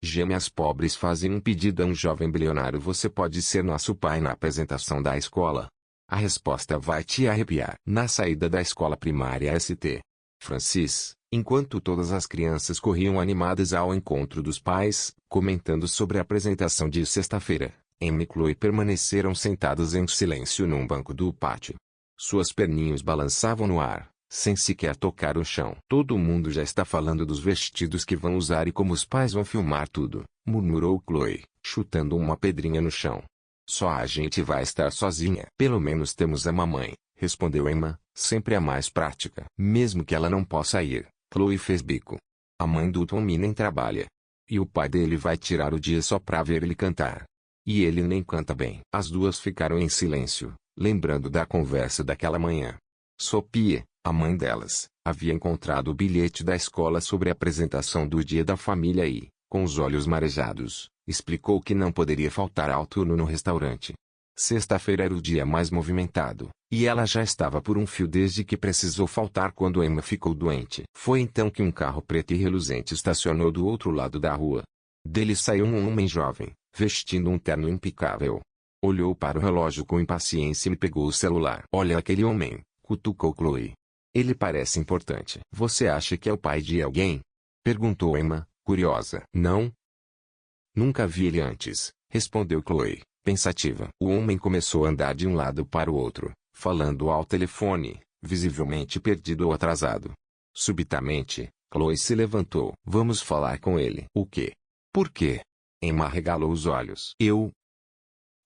Gêmeas pobres fazem um pedido a um jovem bilionário: você pode ser nosso pai na apresentação da escola? A resposta vai te arrepiar. Na saída da escola primária St. Francis, enquanto todas as crianças corriam animadas ao encontro dos pais, comentando sobre a apresentação de sexta-feira, Emma e Chloe permaneceram sentadas em silêncio num banco do pátio. Suas perninhas balançavam no ar, sem sequer tocar o chão. Todo mundo já está falando dos vestidos que vão usar e como os pais vão filmar tudo, murmurou Chloe, chutando uma pedrinha no chão. Só a gente vai estar sozinha. Pelo menos temos a mamãe, respondeu Emma, sempre a mais prática. Mesmo que ela não possa ir, Chloe fez bico. A mãe do Tommy nem trabalha. E o pai dele vai tirar o dia só pra ver ele cantar. E ele nem canta bem. As duas ficaram em silêncio, lembrando da conversa daquela manhã. Sophie, a mãe delas, havia encontrado o bilhete da escola sobre a apresentação do Dia da Família e, com os olhos marejados, explicou que não poderia faltar ao turno no restaurante. Sexta-feira era o dia mais movimentado, e ela já estava por um fio desde que precisou faltar quando Emma ficou doente. Foi então que um carro preto e reluzente estacionou do outro lado da rua. Dele saiu um homem jovem, vestindo um terno impecável. Olhou para o relógio com impaciência e pegou o celular. Olha aquele homem, cutucou Chloe. Ele parece importante. Você acha que é o pai de alguém? Perguntou Emma, curiosa. Não? Nunca vi ele antes, respondeu Chloe, pensativa. O homem começou a andar de um lado para o outro, falando ao telefone, visivelmente perdido ou atrasado. Subitamente, Chloe se levantou. Vamos falar com ele. O quê? Por quê? Emma arregalou os olhos. Eu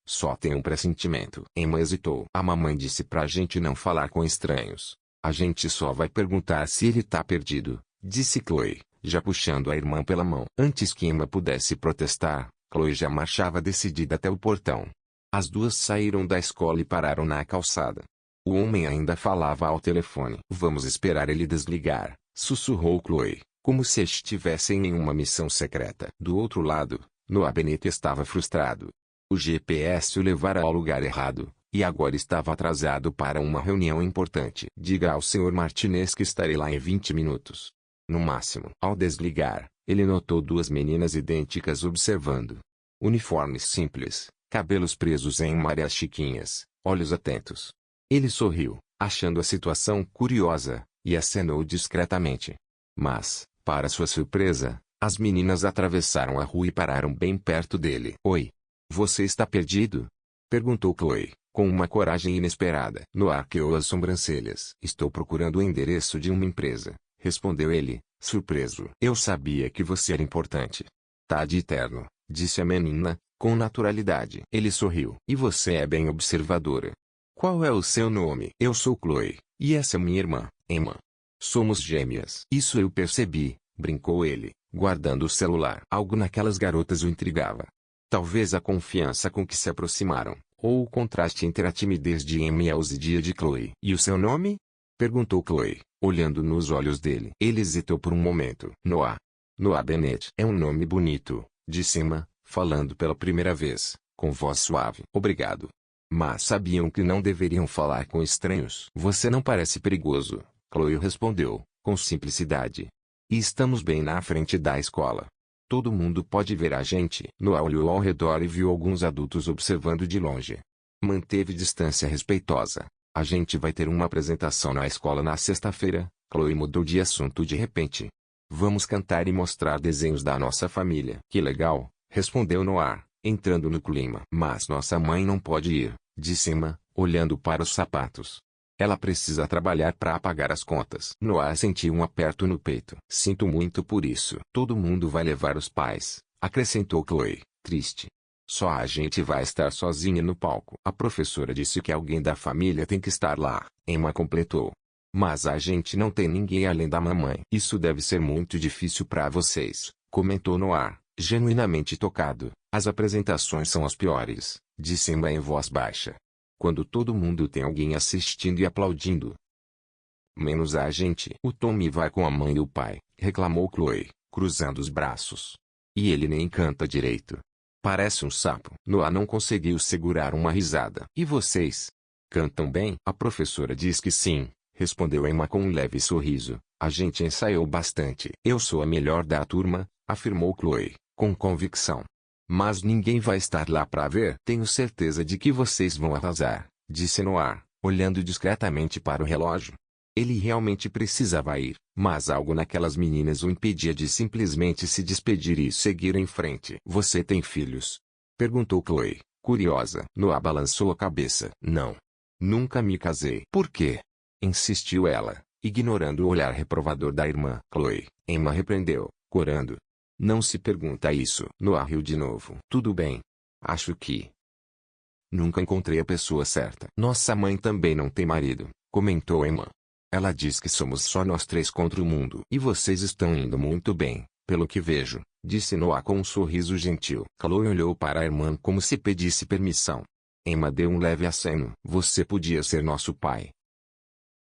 só tenho um pressentimento. Emma hesitou. A mamãe disse pra gente não falar com estranhos. A gente só vai perguntar se ele tá perdido, disse Chloe, já puxando a irmã pela mão. Antes que Emma pudesse protestar, Chloe já marchava decidida até o portão. As duas saíram da escola e pararam na calçada. O homem ainda falava ao telefone. Vamos esperar ele desligar, sussurrou Chloe, como se estivessem em uma missão secreta. Do outro lado, Noah Bennett estava frustrado. O GPS o levara ao lugar errado, e agora estava atrasado para uma reunião importante. Diga ao Sr. Martinez que estarei lá em 20 minutos. No máximo. Ao desligar, ele notou duas meninas idênticas observando. Uniformes simples, cabelos presos em malhas chiquinhas, olhos atentos. Ele sorriu, achando a situação curiosa, e acenou discretamente. Mas, para sua surpresa, as meninas atravessaram a rua e pararam bem perto dele. Oi. Você está perdido? Perguntou Chloe, com uma coragem inesperada. Noah arqueou as sobrancelhas. Estou procurando o endereço de uma empresa, respondeu ele, surpreso. Eu sabia que você era importante. Tá de terno, disse a menina, com naturalidade. Ele sorriu. E você é bem observadora. Qual é o seu nome? Eu sou Chloe, e essa é minha irmã, Emma. Somos gêmeas. Isso eu percebi, brincou ele, guardando o celular. Algo naquelas garotas o intrigava. Talvez a confiança com que se aproximaram, ou o contraste entre a timidez de Emma e a ousadia de Chloe. E o seu nome? Perguntou Chloe, olhando nos olhos dele. Ele hesitou por um momento. Noah. Noah Bennett. É um nome bonito, disse Emma, falando pela primeira vez, com voz suave. Obrigado. Mas sabiam que não deveriam falar com estranhos. Você não parece perigoso, Chloe respondeu, com simplicidade. E estamos bem na frente da escola. Todo mundo pode ver a gente. Noah olhou ao redor e viu alguns adultos observando de longe. Manteve distância respeitosa. A gente vai ter uma apresentação na escola na sexta-feira. Chloe mudou de assunto de repente. Vamos cantar e mostrar desenhos da nossa família. Que legal, respondeu Noah, entrando no clima. Mas nossa mãe não pode ir, disse Emma, olhando para os sapatos. Ela precisa trabalhar para pagar as contas. Noah sentiu um aperto no peito. Sinto muito por isso. Todo mundo vai levar os pais, acrescentou Chloe, triste. Só a gente vai estar sozinha no palco. A professora disse que alguém da família tem que estar lá, Emma completou. Mas a gente não tem ninguém além da mamãe. Isso deve ser muito difícil para vocês, comentou Noah, genuinamente tocado. As apresentações são as piores, disse Emma em voz baixa. Quando todo mundo tem alguém assistindo e aplaudindo. Menos a gente. O Tommy vai com a mãe e o pai, reclamou Chloe, cruzando os braços. E ele nem canta direito. Parece um sapo. Noah não conseguiu segurar uma risada. E vocês? Cantam bem? A professora diz que sim, respondeu Emma com um leve sorriso. A gente ensaiou bastante. Eu sou a melhor da turma, afirmou Chloe, com convicção. Mas ninguém vai estar lá para ver. Tenho certeza de que vocês vão arrasar, disse Noah, olhando discretamente para o relógio. Ele realmente precisava ir, mas algo naquelas meninas o impedia de simplesmente se despedir e seguir em frente. Você tem filhos? Perguntou Chloe, curiosa. Noah balançou a cabeça. Não. Nunca me casei. Por quê? Insistiu ela, ignorando o olhar reprovador da irmã. Chloe, Emma repreendeu, corando. Não se pergunta isso. Noah riu de novo. Tudo bem. Acho que nunca encontrei a pessoa certa. Nossa mãe também não tem marido, comentou Emma. Ela diz que somos só nós três contra o mundo. E vocês estão indo muito bem, pelo que vejo, disse Noah com um sorriso gentil. Chloe olhou para a irmã como se pedisse permissão. Emma deu um leve aceno. Você podia ser nosso pai.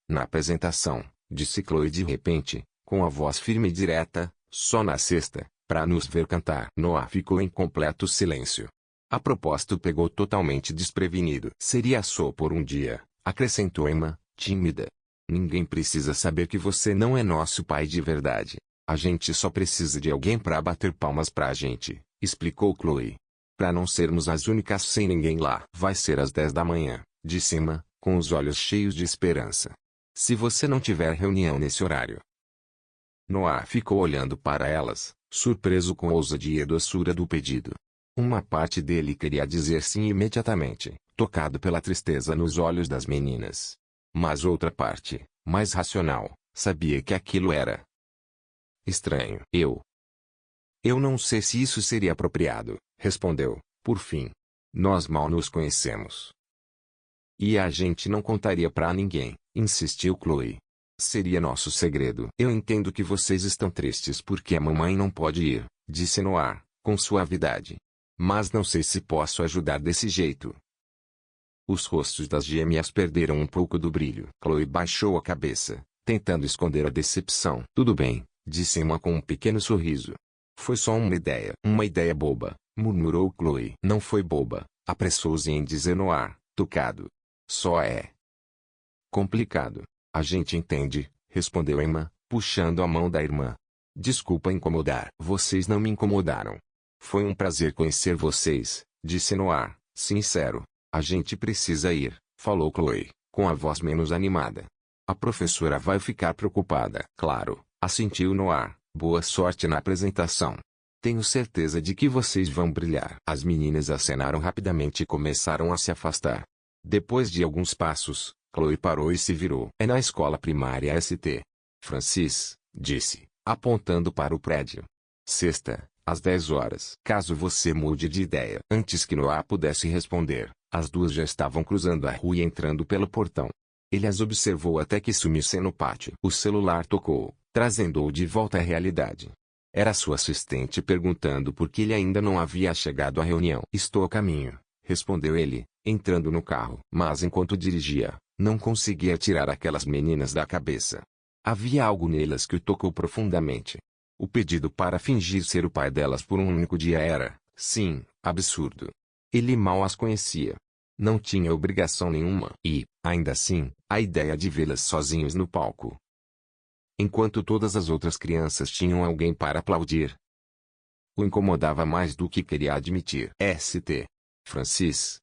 Na apresentação, disse Chloe de repente, com a voz firme e direta, só na sexta, para nos ver cantar. Noah ficou em completo silêncio. A proposta o pegou totalmente desprevenido. Seria só por um dia, acrescentou Emma, tímida. Ninguém precisa saber que você não é nosso pai de verdade. A gente só precisa de alguém para bater palmas pra gente, explicou Chloe. Para não sermos as únicas sem ninguém lá. Vai ser às 10 da manhã, disse Emma, com os olhos cheios de esperança. Se você não tiver reunião nesse horário. Noah ficou olhando para elas, surpreso com a ousadia e doçura do pedido. Uma parte dele queria dizer sim imediatamente, tocado pela tristeza nos olhos das meninas. Mas outra parte, mais racional, sabia que aquilo era estranho. Eu não sei se isso seria apropriado, respondeu, por fim. Nós mal nos conhecemos. E a gente não contaria pra ninguém, insistiu Chloe. Seria nosso segredo. Eu entendo que vocês estão tristes porque a mamãe não pode ir, disse Noah, com suavidade. Mas não sei se posso ajudar desse jeito. Os rostos das gêmeas perderam um pouco do brilho. Chloe baixou a cabeça, tentando esconder a decepção. Tudo bem, disse Emma com um pequeno sorriso. Foi só uma ideia boba, murmurou Chloe. Não foi boba, apressou-se em dizer Noah, tocado. Só é complicado. A gente entende, respondeu Emma, puxando a mão da irmã. Desculpa incomodar. Vocês não me incomodaram. Foi um prazer conhecer vocês, disse Noah, sincero. A gente precisa ir, falou Chloe, com a voz menos animada. A professora vai ficar preocupada. Claro, assentiu Noah. Boa sorte na apresentação. Tenho certeza de que vocês vão brilhar. As meninas acenaram rapidamente e começaram a se afastar. Depois de alguns passos, Chloe parou e se virou. É na escola primária St. Francis, disse, apontando para o prédio. Sexta, às 10 horas. Caso você mude de ideia. Antes que Noah pudesse responder, as duas já estavam cruzando a rua e entrando pelo portão. Ele as observou até que sumissem no pátio. O celular tocou, trazendo-o de volta à realidade. Era sua assistente perguntando por que ele ainda não havia chegado à reunião. Estou a caminho, respondeu ele, entrando no carro. Mas enquanto dirigia, não conseguia tirar aquelas meninas da cabeça. Havia algo nelas que o tocou profundamente. O pedido para fingir ser o pai delas por um único dia era, sim, absurdo. Ele mal as conhecia. Não tinha obrigação nenhuma. E, ainda assim, a ideia de vê-las sozinhos no palco. Enquanto todas as outras crianças tinham alguém para aplaudir. O incomodava mais do que queria admitir. St. Francis.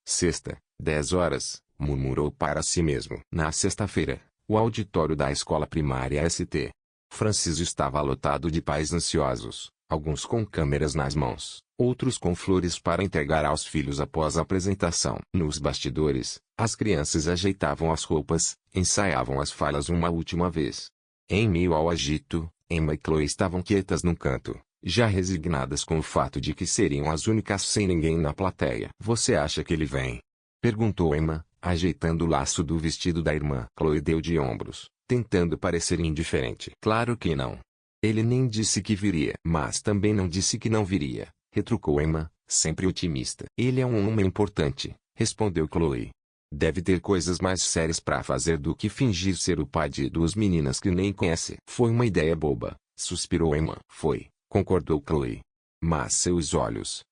Sexta, 10 horas, murmurou para si mesmo. Na sexta-feira, o auditório da escola primária St. Francis estava lotado de pais ansiosos, alguns com câmeras nas mãos, outros com flores para entregar aos filhos após a apresentação. Nos bastidores, as crianças ajeitavam as roupas, ensaiavam as falas uma última vez. Em meio ao agito, Emma e Chloe estavam quietas num canto, já resignadas com o fato de que seriam as únicas sem ninguém na plateia. Você acha que ele vem? Perguntou Emma, ajeitando o laço do vestido da irmã. Chloe deu de ombros, tentando parecer indiferente. Claro que não. Ele nem disse que viria. Mas também não disse que não viria, retrucou Emma, sempre otimista. Ele é um homem importante, respondeu Chloe. Deve ter coisas mais sérias para fazer do que fingir ser o pai de duas meninas que nem conhece. Foi uma ideia boba, suspirou Emma. Foi, concordou Chloe. Mas seus olhos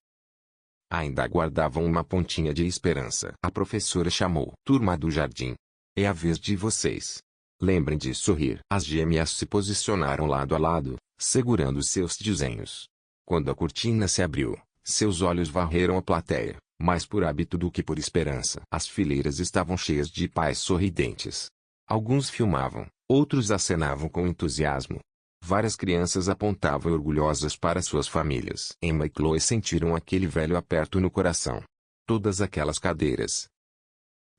ainda guardavam uma pontinha de esperança. A professora chamou. Turma do jardim. É a vez de vocês. Lembrem de sorrir. As gêmeas se posicionaram lado a lado, segurando seus desenhos. Quando a cortina se abriu, seus olhos varreram a plateia, mais por hábito do que por esperança. As fileiras estavam cheias de pais sorridentes. Alguns filmavam, outros acenavam com entusiasmo. Várias crianças apontavam orgulhosas para suas famílias. Emma e Chloe sentiram aquele velho aperto no coração. Todas aquelas cadeiras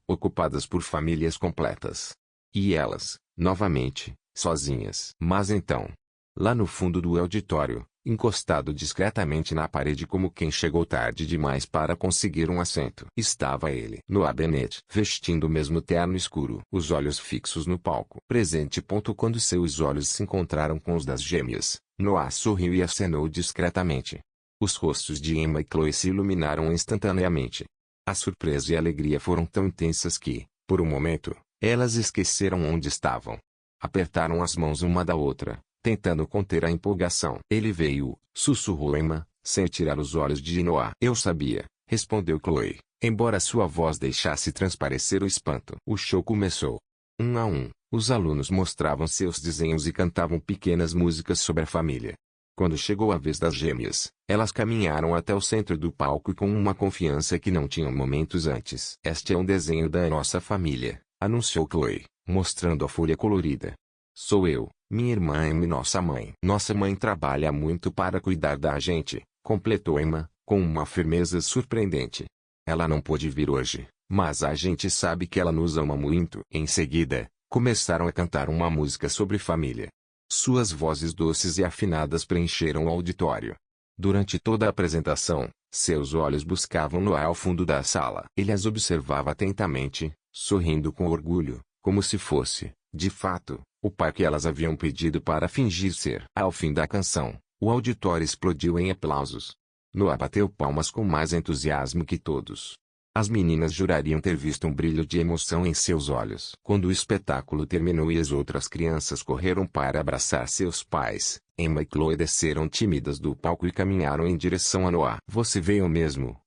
ocupadas por famílias completas. E elas, novamente, sozinhas. Mas então, lá no fundo do auditório, encostado discretamente na parede como quem chegou tarde demais para conseguir um assento, estava ele, Noah Bennett, vestindo o mesmo terno escuro, os olhos fixos no palco presente. Quando seus olhos se encontraram com os das gêmeas, Noah sorriu e acenou discretamente. Os rostos de Emma e Chloe se iluminaram instantaneamente. A surpresa e a alegria foram tão intensas que, por um momento, elas esqueceram onde estavam. Apertaram as mãos uma da outra, tentando conter a empolgação. Ele veio, sussurrou Emma, sem tirar os olhos de Noah. Eu sabia, respondeu Chloe, embora sua voz deixasse transparecer o espanto. O show começou. Um a um, os alunos mostravam seus desenhos e cantavam pequenas músicas sobre a família. Quando chegou a vez das gêmeas, elas caminharam até o centro do palco com uma confiança que não tinham momentos antes. Este é um desenho da nossa família, anunciou Chloe, mostrando a folha colorida. Sou eu, minha irmã e nossa mãe. Nossa mãe trabalha muito para cuidar da gente, completou Emma, com uma firmeza surpreendente. Ela não pôde vir hoje, mas a gente sabe que ela nos ama muito. Em seguida, começaram a cantar uma música sobre família. Suas vozes doces e afinadas preencheram o auditório. Durante toda a apresentação, seus olhos buscavam Noah ao fundo da sala. Ele as observava atentamente, sorrindo com orgulho, como se fosse, de fato, o pai que elas haviam pedido para fingir ser. Ao fim da canção, o auditório explodiu em aplausos. Noah bateu palmas com mais entusiasmo que todos. As meninas jurariam ter visto um brilho de emoção em seus olhos. Quando o espetáculo terminou e as outras crianças correram para abraçar seus pais, Emma e Chloe desceram tímidas do palco e caminharam em direção a Noah. Você veio mesmo?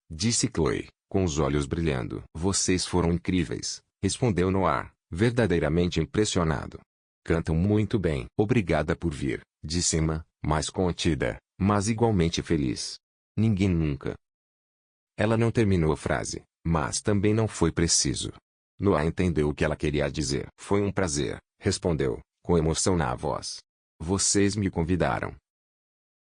Disse Chloe, com os olhos brilhando. Vocês foram incríveis, respondeu Noah, verdadeiramente impressionado. Cantam muito bem. Obrigada por vir, disse Emma, mais contida, mas igualmente feliz. Ninguém nunca. Ela não terminou a frase, mas também não foi preciso. Noah entendeu o que ela queria dizer. Foi um prazer, respondeu, com emoção na voz. Vocês me convidaram.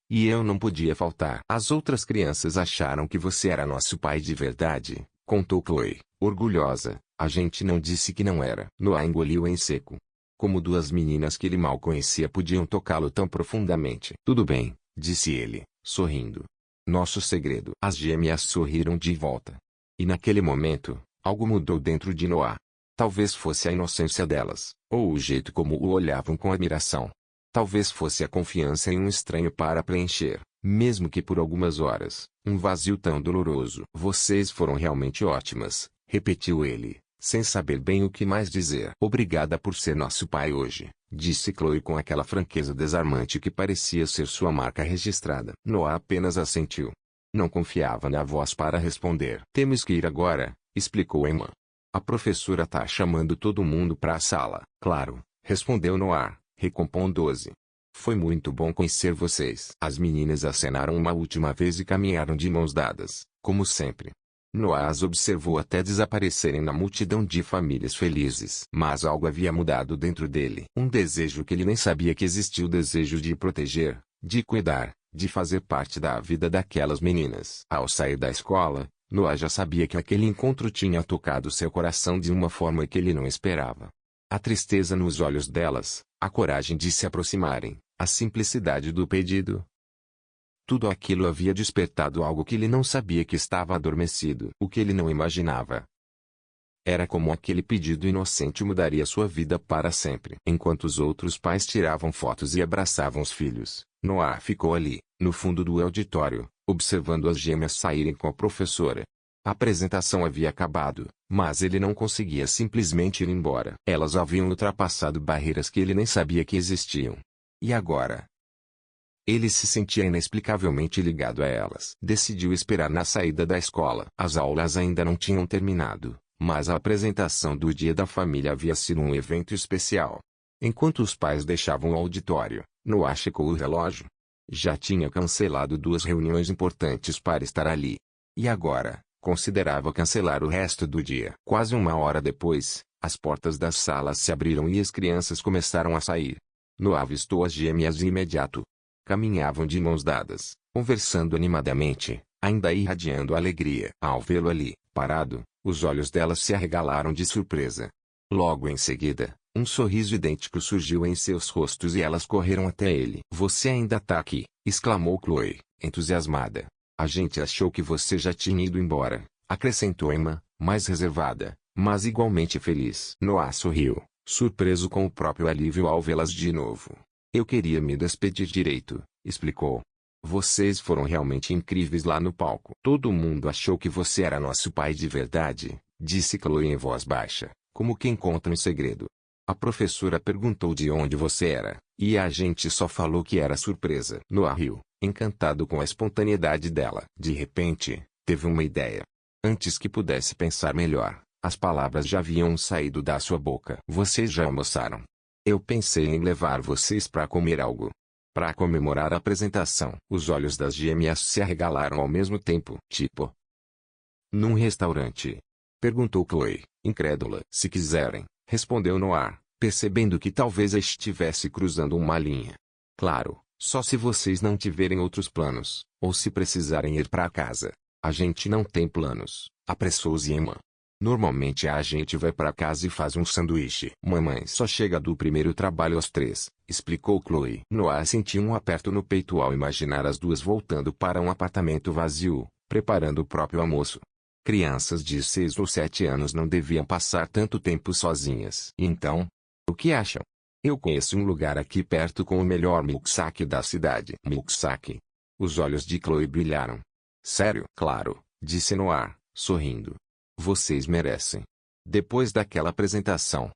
E eu não podia faltar. As outras crianças acharam que você era nosso pai de verdade, contou Chloe, orgulhosa. A gente não disse que não era. Noah engoliu em seco. Como duas meninas que ele mal conhecia podiam tocá-lo tão profundamente? Tudo bem, disse ele, sorrindo. Nosso segredo. As gêmeas sorriram de volta. E naquele momento, algo mudou dentro de Noah. Talvez fosse a inocência delas, ou o jeito como o olhavam com admiração. Talvez fosse a confiança em um estranho para preencher, mesmo que por algumas horas, um vazio tão doloroso. Vocês foram realmente ótimas, repetiu ele, sem saber bem o que mais dizer. Obrigada por ser nosso pai hoje, disse Chloe com aquela franqueza desarmante que parecia ser sua marca registrada. Noah apenas assentiu. Não confiava na voz para responder. Temos que ir agora, explicou Emma. A professora tá chamando todo mundo para a sala. Claro, respondeu Noah, recompondo-se. Foi muito bom conhecer vocês. As meninas acenaram uma última vez e caminharam de mãos dadas, como sempre. Noah as observou até desaparecerem na multidão de famílias felizes. Mas algo havia mudado dentro dele. Um desejo que ele nem sabia que existia, o desejo de proteger, de cuidar, de fazer parte da vida daquelas meninas. Ao sair da escola, Noah já sabia que aquele encontro tinha tocado seu coração de uma forma que ele não esperava. A tristeza nos olhos delas, a coragem de se aproximarem, a simplicidade do pedido. Tudo aquilo havia despertado algo que ele não sabia que estava adormecido. O que ele não imaginava era como aquele pedido inocente mudaria sua vida para sempre. Enquanto os outros pais tiravam fotos e abraçavam os filhos, Noah ficou ali, no fundo do auditório, observando as gêmeas saírem com a professora. A apresentação havia acabado, mas ele não conseguia simplesmente ir embora. Elas haviam ultrapassado barreiras que ele nem sabia que existiam. E agora? Ele se sentia inexplicavelmente ligado a elas. Decidiu esperar na saída da escola. As aulas ainda não tinham terminado, mas a apresentação do Dia da Família havia sido um evento especial. Enquanto os pais deixavam o auditório, Noah checou o relógio. Já tinha cancelado 2 reuniões importantes para estar ali. E agora, considerava cancelar o resto do dia. Quase 1 hora depois, as portas das salas se abriram e as crianças começaram a sair. Noah avistou as gêmeas de imediato. Caminhavam de mãos dadas, conversando animadamente, ainda irradiando alegria. Ao vê-lo ali, parado, os olhos delas se arregalaram de surpresa. Logo em seguida, um sorriso idêntico surgiu em seus rostos e elas correram até ele. "Você ainda tá aqui", exclamou Chloe, entusiasmada. "A gente achou que você já tinha ido embora", acrescentou Emma, mais reservada, mas igualmente feliz. Noah sorriu, surpreso com o próprio alívio ao vê-las de novo. "Eu queria me despedir direito", explicou. "Vocês foram realmente incríveis lá no palco. Todo mundo achou que você era nosso pai de verdade", disse Chloe em voz baixa, como quem conta um segredo. "A professora perguntou de onde você era, e a gente só falou que era surpresa." Noah riu, encantado com a espontaneidade dela. De repente, teve uma ideia. Antes que pudesse pensar melhor, as palavras já haviam saído da sua boca. "Vocês já almoçaram? Eu pensei em levar vocês para comer algo. Para comemorar a apresentação." Os olhos das gêmeas se arregalaram ao mesmo tempo. "Tipo? Num restaurante?" perguntou Chloe, incrédula. "Se quiserem", respondeu Noah, percebendo que talvez estivesse cruzando uma linha. "Claro, só se vocês não tiverem outros planos, ou se precisarem ir para casa." "A gente não tem planos", apressou-se Emma. "Normalmente a gente vai para casa e faz um sanduíche." "Mamãe só chega do primeiro trabalho às 3, explicou Chloe. Noah sentiu um aperto no peito ao imaginar as duas voltando para um apartamento vazio, preparando o próprio almoço. Crianças de 6 ou 7 anos não deviam passar tanto tempo sozinhas. "Então, o que acham? Eu conheço um lugar aqui perto com o melhor milkshake da cidade." "Milkshake?" Os olhos de Chloe brilharam. "Sério?" "Claro", disse Noah, sorrindo. "Vocês merecem." Depois daquela apresentação,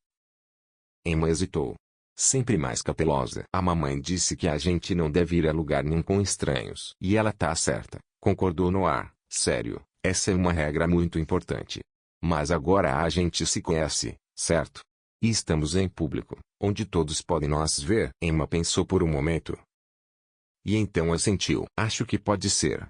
Emma hesitou. Sempre mais cautelosa. "A mamãe disse que a gente não deve ir a lugar nenhum com estranhos." "E ela tá certa", concordou Noah. "Sério, essa é uma regra muito importante. Mas agora a gente se conhece, certo? E estamos em público, onde todos podem nos ver." Emma pensou por um momento. E então assentiu. "Acho que pode ser.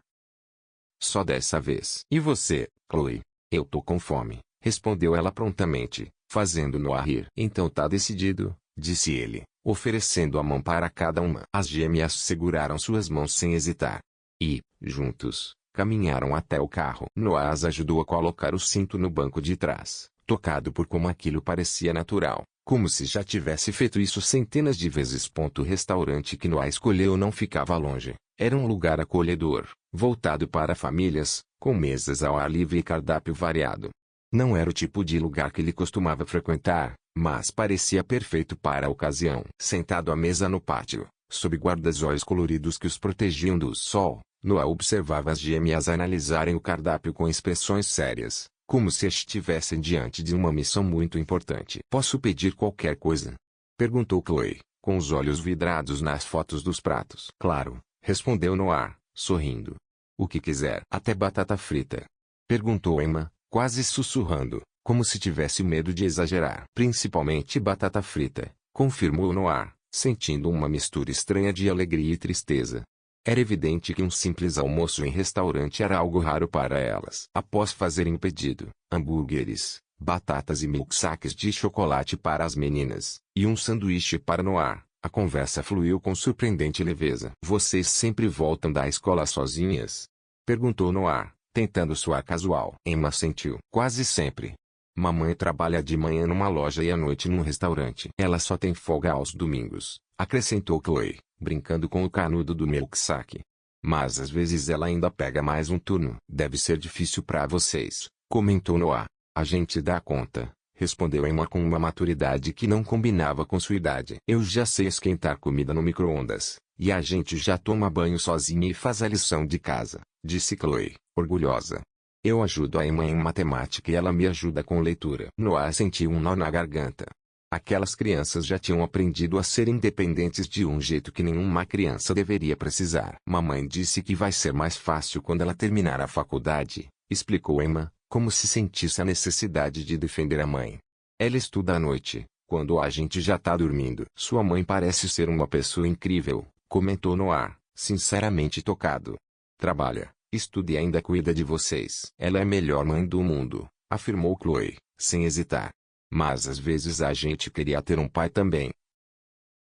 Só dessa vez." "E você, Chloe?" "Eu tô com fome", respondeu ela prontamente, fazendo Noah rir. "Então tá decidido", disse ele, oferecendo a mão para cada uma. As gêmeas seguraram suas mãos sem hesitar. E, juntos, caminharam até o carro. Noah as ajudou a colocar o cinto no banco de trás, tocado por como aquilo parecia natural, como se já tivesse feito isso centenas de vezes. O restaurante que Noah escolheu não ficava longe. Era um lugar acolhedor, voltado para famílias, com mesas ao ar livre e cardápio variado. Não era o tipo de lugar que ele costumava frequentar, mas parecia perfeito para a ocasião. Sentado à mesa no pátio, sob guarda-sóis coloridos que os protegiam do sol, Noah observava as gêmeas analisarem o cardápio com expressões sérias, como se estivessem diante de uma missão muito importante. "Posso pedir qualquer coisa?" perguntou Chloe, com os olhos vidrados nas fotos dos pratos. "Claro", respondeu Noah, sorrindo. "O que quiser." "Até batata frita?" perguntou Emma, quase sussurrando, como se tivesse medo de exagerar. "Principalmente batata frita", confirmou Noah, sentindo uma mistura estranha de alegria e tristeza. Era evidente que um simples almoço em restaurante era algo raro para elas. Após fazerem o pedido, hambúrgueres, batatas e milkshakes de chocolate para as meninas, e um sanduíche para Noah, a conversa fluiu com surpreendente leveza. "Vocês sempre voltam da escola sozinhas?" perguntou Noah, tentando soar casual. Emma assentiu. "Quase sempre. Mamãe trabalha de manhã numa loja e à noite num restaurante. Ela só tem folga aos domingos", acrescentou Chloe, brincando com o canudo do milkshake. "Mas às vezes ela ainda pega mais um turno." "Deve ser difícil para vocês", comentou Noah. "A gente dá conta", respondeu Emma com uma maturidade que não combinava com sua idade. "Eu já sei esquentar comida no micro-ondas, e a gente já toma banho sozinha e faz a lição de casa", disse Chloe, orgulhosa. "Eu ajudo a Emma em matemática e ela me ajuda com leitura." Noah sentiu um nó na garganta. Aquelas crianças já tinham aprendido a ser independentes de um jeito que nenhuma criança deveria precisar. "Mamãe disse que vai ser mais fácil quando ela terminar a faculdade", explicou Emma, como se sentisse a necessidade de defender a mãe. "Ela estuda à noite, quando a gente já tá dormindo." "Sua mãe parece ser uma pessoa incrível", comentou Noah, sinceramente tocado. Trabalha, estuda e ainda cuida de vocês. Ela é a melhor mãe do mundo, afirmou Chloe, sem hesitar. Mas às vezes a gente queria ter um pai também.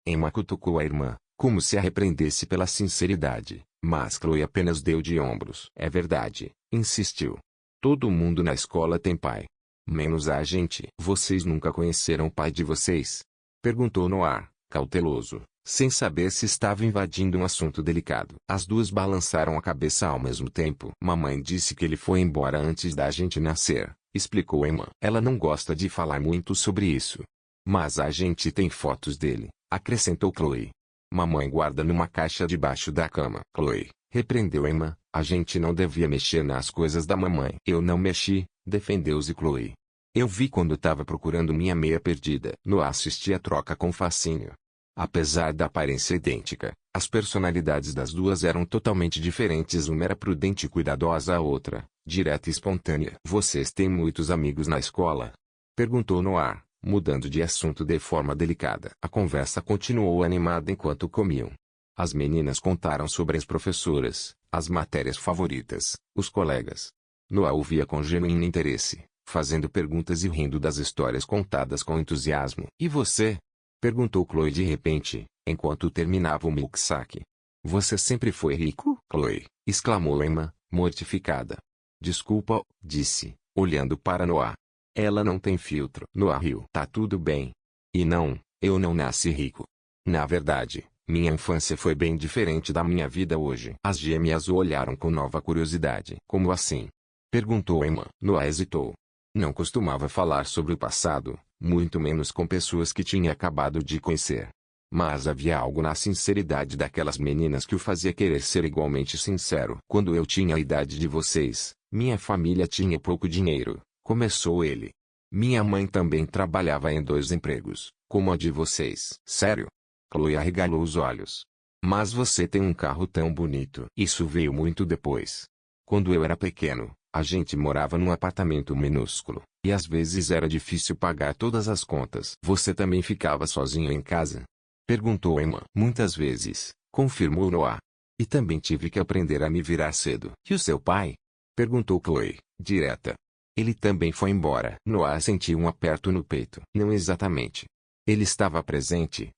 Emma cutucou a irmã, como se a repreendesse pela sinceridade, mas Chloe apenas deu de ombros. É verdade, insistiu. Todo mundo na escola tem pai. Menos a gente. Vocês nunca conheceram o pai de vocês? Perguntou Noah, cauteloso, sem saber se estava invadindo um assunto delicado. As duas balançaram a cabeça ao mesmo tempo. Mamãe disse que ele foi embora antes da gente nascer, explicou Emma. Ela não gosta de falar muito sobre isso. Mas a gente tem fotos dele, acrescentou Chloe. Mamãe guarda numa caixa debaixo da cama. Chloe, repreendeu Emma, a gente não devia mexer nas coisas da mamãe. Eu não mexi, defendeu-se Chloe. Eu vi quando estava procurando minha meia perdida. Noah assistia a troca com fascínio. Apesar da aparência idêntica, as personalidades das duas eram totalmente diferentes. Uma era prudente e cuidadosa, a outra, direta e espontânea. Vocês têm muitos amigos na escola? Perguntou Noah, mudando de assunto de forma delicada. A conversa continuou animada enquanto comiam. As meninas contaram sobre as professoras, as matérias favoritas, os colegas. Noah ouvia com genuíno interesse, fazendo perguntas e rindo das histórias contadas com entusiasmo. E você? Perguntou Chloe de repente, enquanto terminava o milkshake. Você sempre foi rico? Chloe, exclamou Emma, mortificada. Desculpa, disse, olhando para Noah. Ela não tem filtro. Noah riu. Tá tudo bem. E não, eu não nasci rico. Na verdade, minha infância foi bem diferente da minha vida hoje. As gêmeas o olharam com nova curiosidade. Como assim? Perguntou Emma. Noah hesitou. Não costumava falar sobre o passado, muito menos com pessoas que tinha acabado de conhecer. Mas havia algo na sinceridade daquelas meninas que o fazia querer ser igualmente sincero. Quando eu tinha a idade de vocês, minha família tinha pouco dinheiro, começou ele. Minha mãe também trabalhava em 2 empregos, como a de vocês. Sério? Chloe arregalou os olhos. Mas você tem um carro tão bonito. Isso veio muito depois. Quando eu era pequeno, a gente morava num apartamento minúsculo, e às vezes era difícil pagar todas as contas. Você também ficava sozinho em casa? Perguntou Emma. Muitas vezes, confirmou Noah. E também tive que aprender a me virar cedo. E o seu pai? Perguntou Chloe, direta. Ele também foi embora. Noah sentiu um aperto no peito. Não exatamente. Ele estava presente,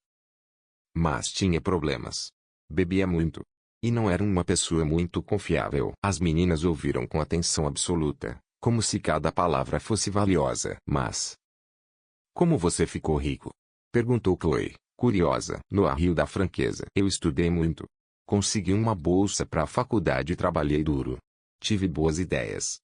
mas tinha problemas. Bebia muito. E não era uma pessoa muito confiável. As meninas ouviram com atenção absoluta, como se cada palavra fosse valiosa. Mas como você ficou rico? Perguntou Chloe, curiosa. Noah riu da franqueza. Eu estudei muito. Consegui uma bolsa para a faculdade e trabalhei duro. Tive boas ideias.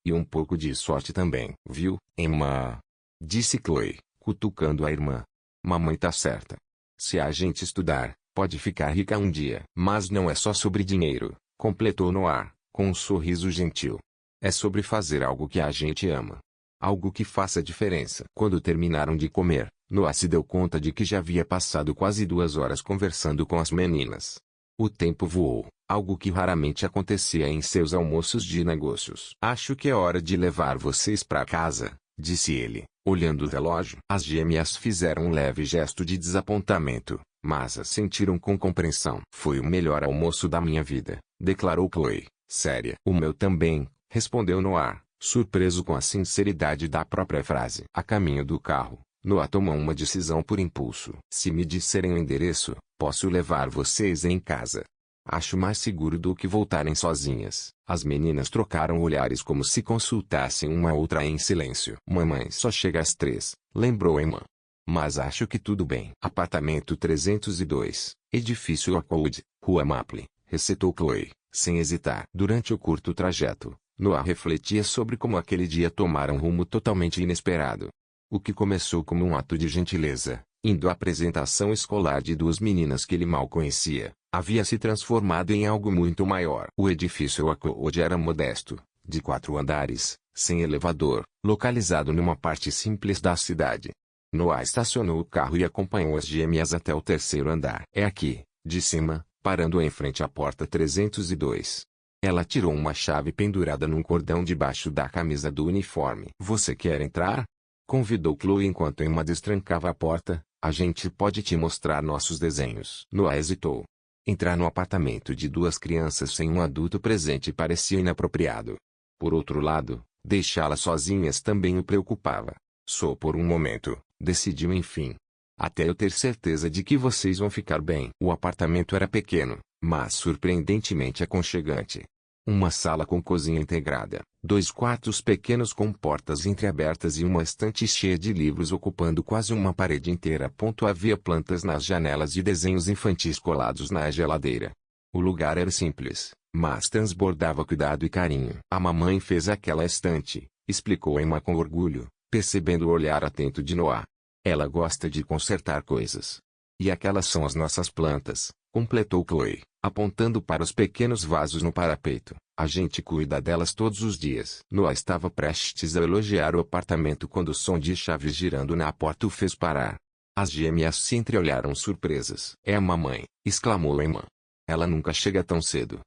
E um pouco de sorte também, viu, Emma? Disse Chloe, cutucando a irmã. Mamãe tá certa. Se a gente estudar, pode ficar rica um dia. Mas não é só sobre dinheiro, completou Noah, com um sorriso gentil. É sobre fazer algo que a gente ama. Algo que faça diferença. Quando terminaram de comer, Noah se deu conta de que já havia passado quase 2 horas conversando com as meninas. O tempo voou, algo que raramente acontecia em seus almoços de negócios. Acho que é hora de levar vocês para casa, disse ele, olhando o relógio. As gêmeas fizeram um leve gesto de desapontamento, mas assentiram com compreensão. Foi o melhor almoço da minha vida, declarou Chloe, séria. O meu também, respondeu Noah, surpreso com a sinceridade da própria frase. A caminho do carro, Noah tomou uma decisão por impulso. Se me disserem o endereço, posso levar vocês em casa. Acho mais seguro do que voltarem sozinhas. As meninas trocaram olhares como se consultassem uma outra em silêncio. Mamãe só chega às 3, lembrou Emma. Mas acho que tudo bem. Apartamento 302, edifício Oakwood, Rua Maple, recitou Chloe, sem hesitar. Durante o curto trajeto, Noah refletia sobre como aquele dia tomara um rumo totalmente inesperado. O que começou como um ato de gentileza, indo à apresentação escolar de 2 meninas que ele mal conhecia, havia se transformado em algo muito maior. O edifício Oakwood era modesto, de 4 andares, sem elevador, localizado numa parte simples da cidade. Noah estacionou o carro e acompanhou as gêmeas até o 3º andar. É aqui, disse Emma, parando em frente à porta 302. Ela tirou uma chave pendurada num cordão debaixo da camisa do uniforme. Você quer entrar? Convidou Chloe enquanto Emma destrancava a porta. A gente pode te mostrar nossos desenhos. Noah hesitou. Entrar no apartamento de duas crianças sem um adulto presente parecia inapropriado. Por outro lado, deixá-las sozinhas também o preocupava. Só por um momento, decidiu enfim. Até eu ter certeza de que vocês vão ficar bem. O apartamento era pequeno, mas surpreendentemente aconchegante. Uma sala com cozinha integrada, 2 quartos pequenos com portas entreabertas e uma estante cheia de livros ocupando quase uma parede inteira. Havia plantas nas janelas e desenhos infantis colados na geladeira. O lugar era simples, mas transbordava cuidado e carinho. A mamãe fez aquela estante, explicou Emma com orgulho, percebendo o olhar atento de Noah. Ela gosta de consertar coisas. E aquelas são as nossas plantas, completou Chloe, apontando para os pequenos vasos no parapeito. A gente cuida delas todos os dias. Noah estava prestes a elogiar o apartamento quando o som de chaves girando na porta o fez parar. As gêmeas se entreolharam surpresas. É a mamãe, exclamou Emma. Ela nunca chega tão cedo.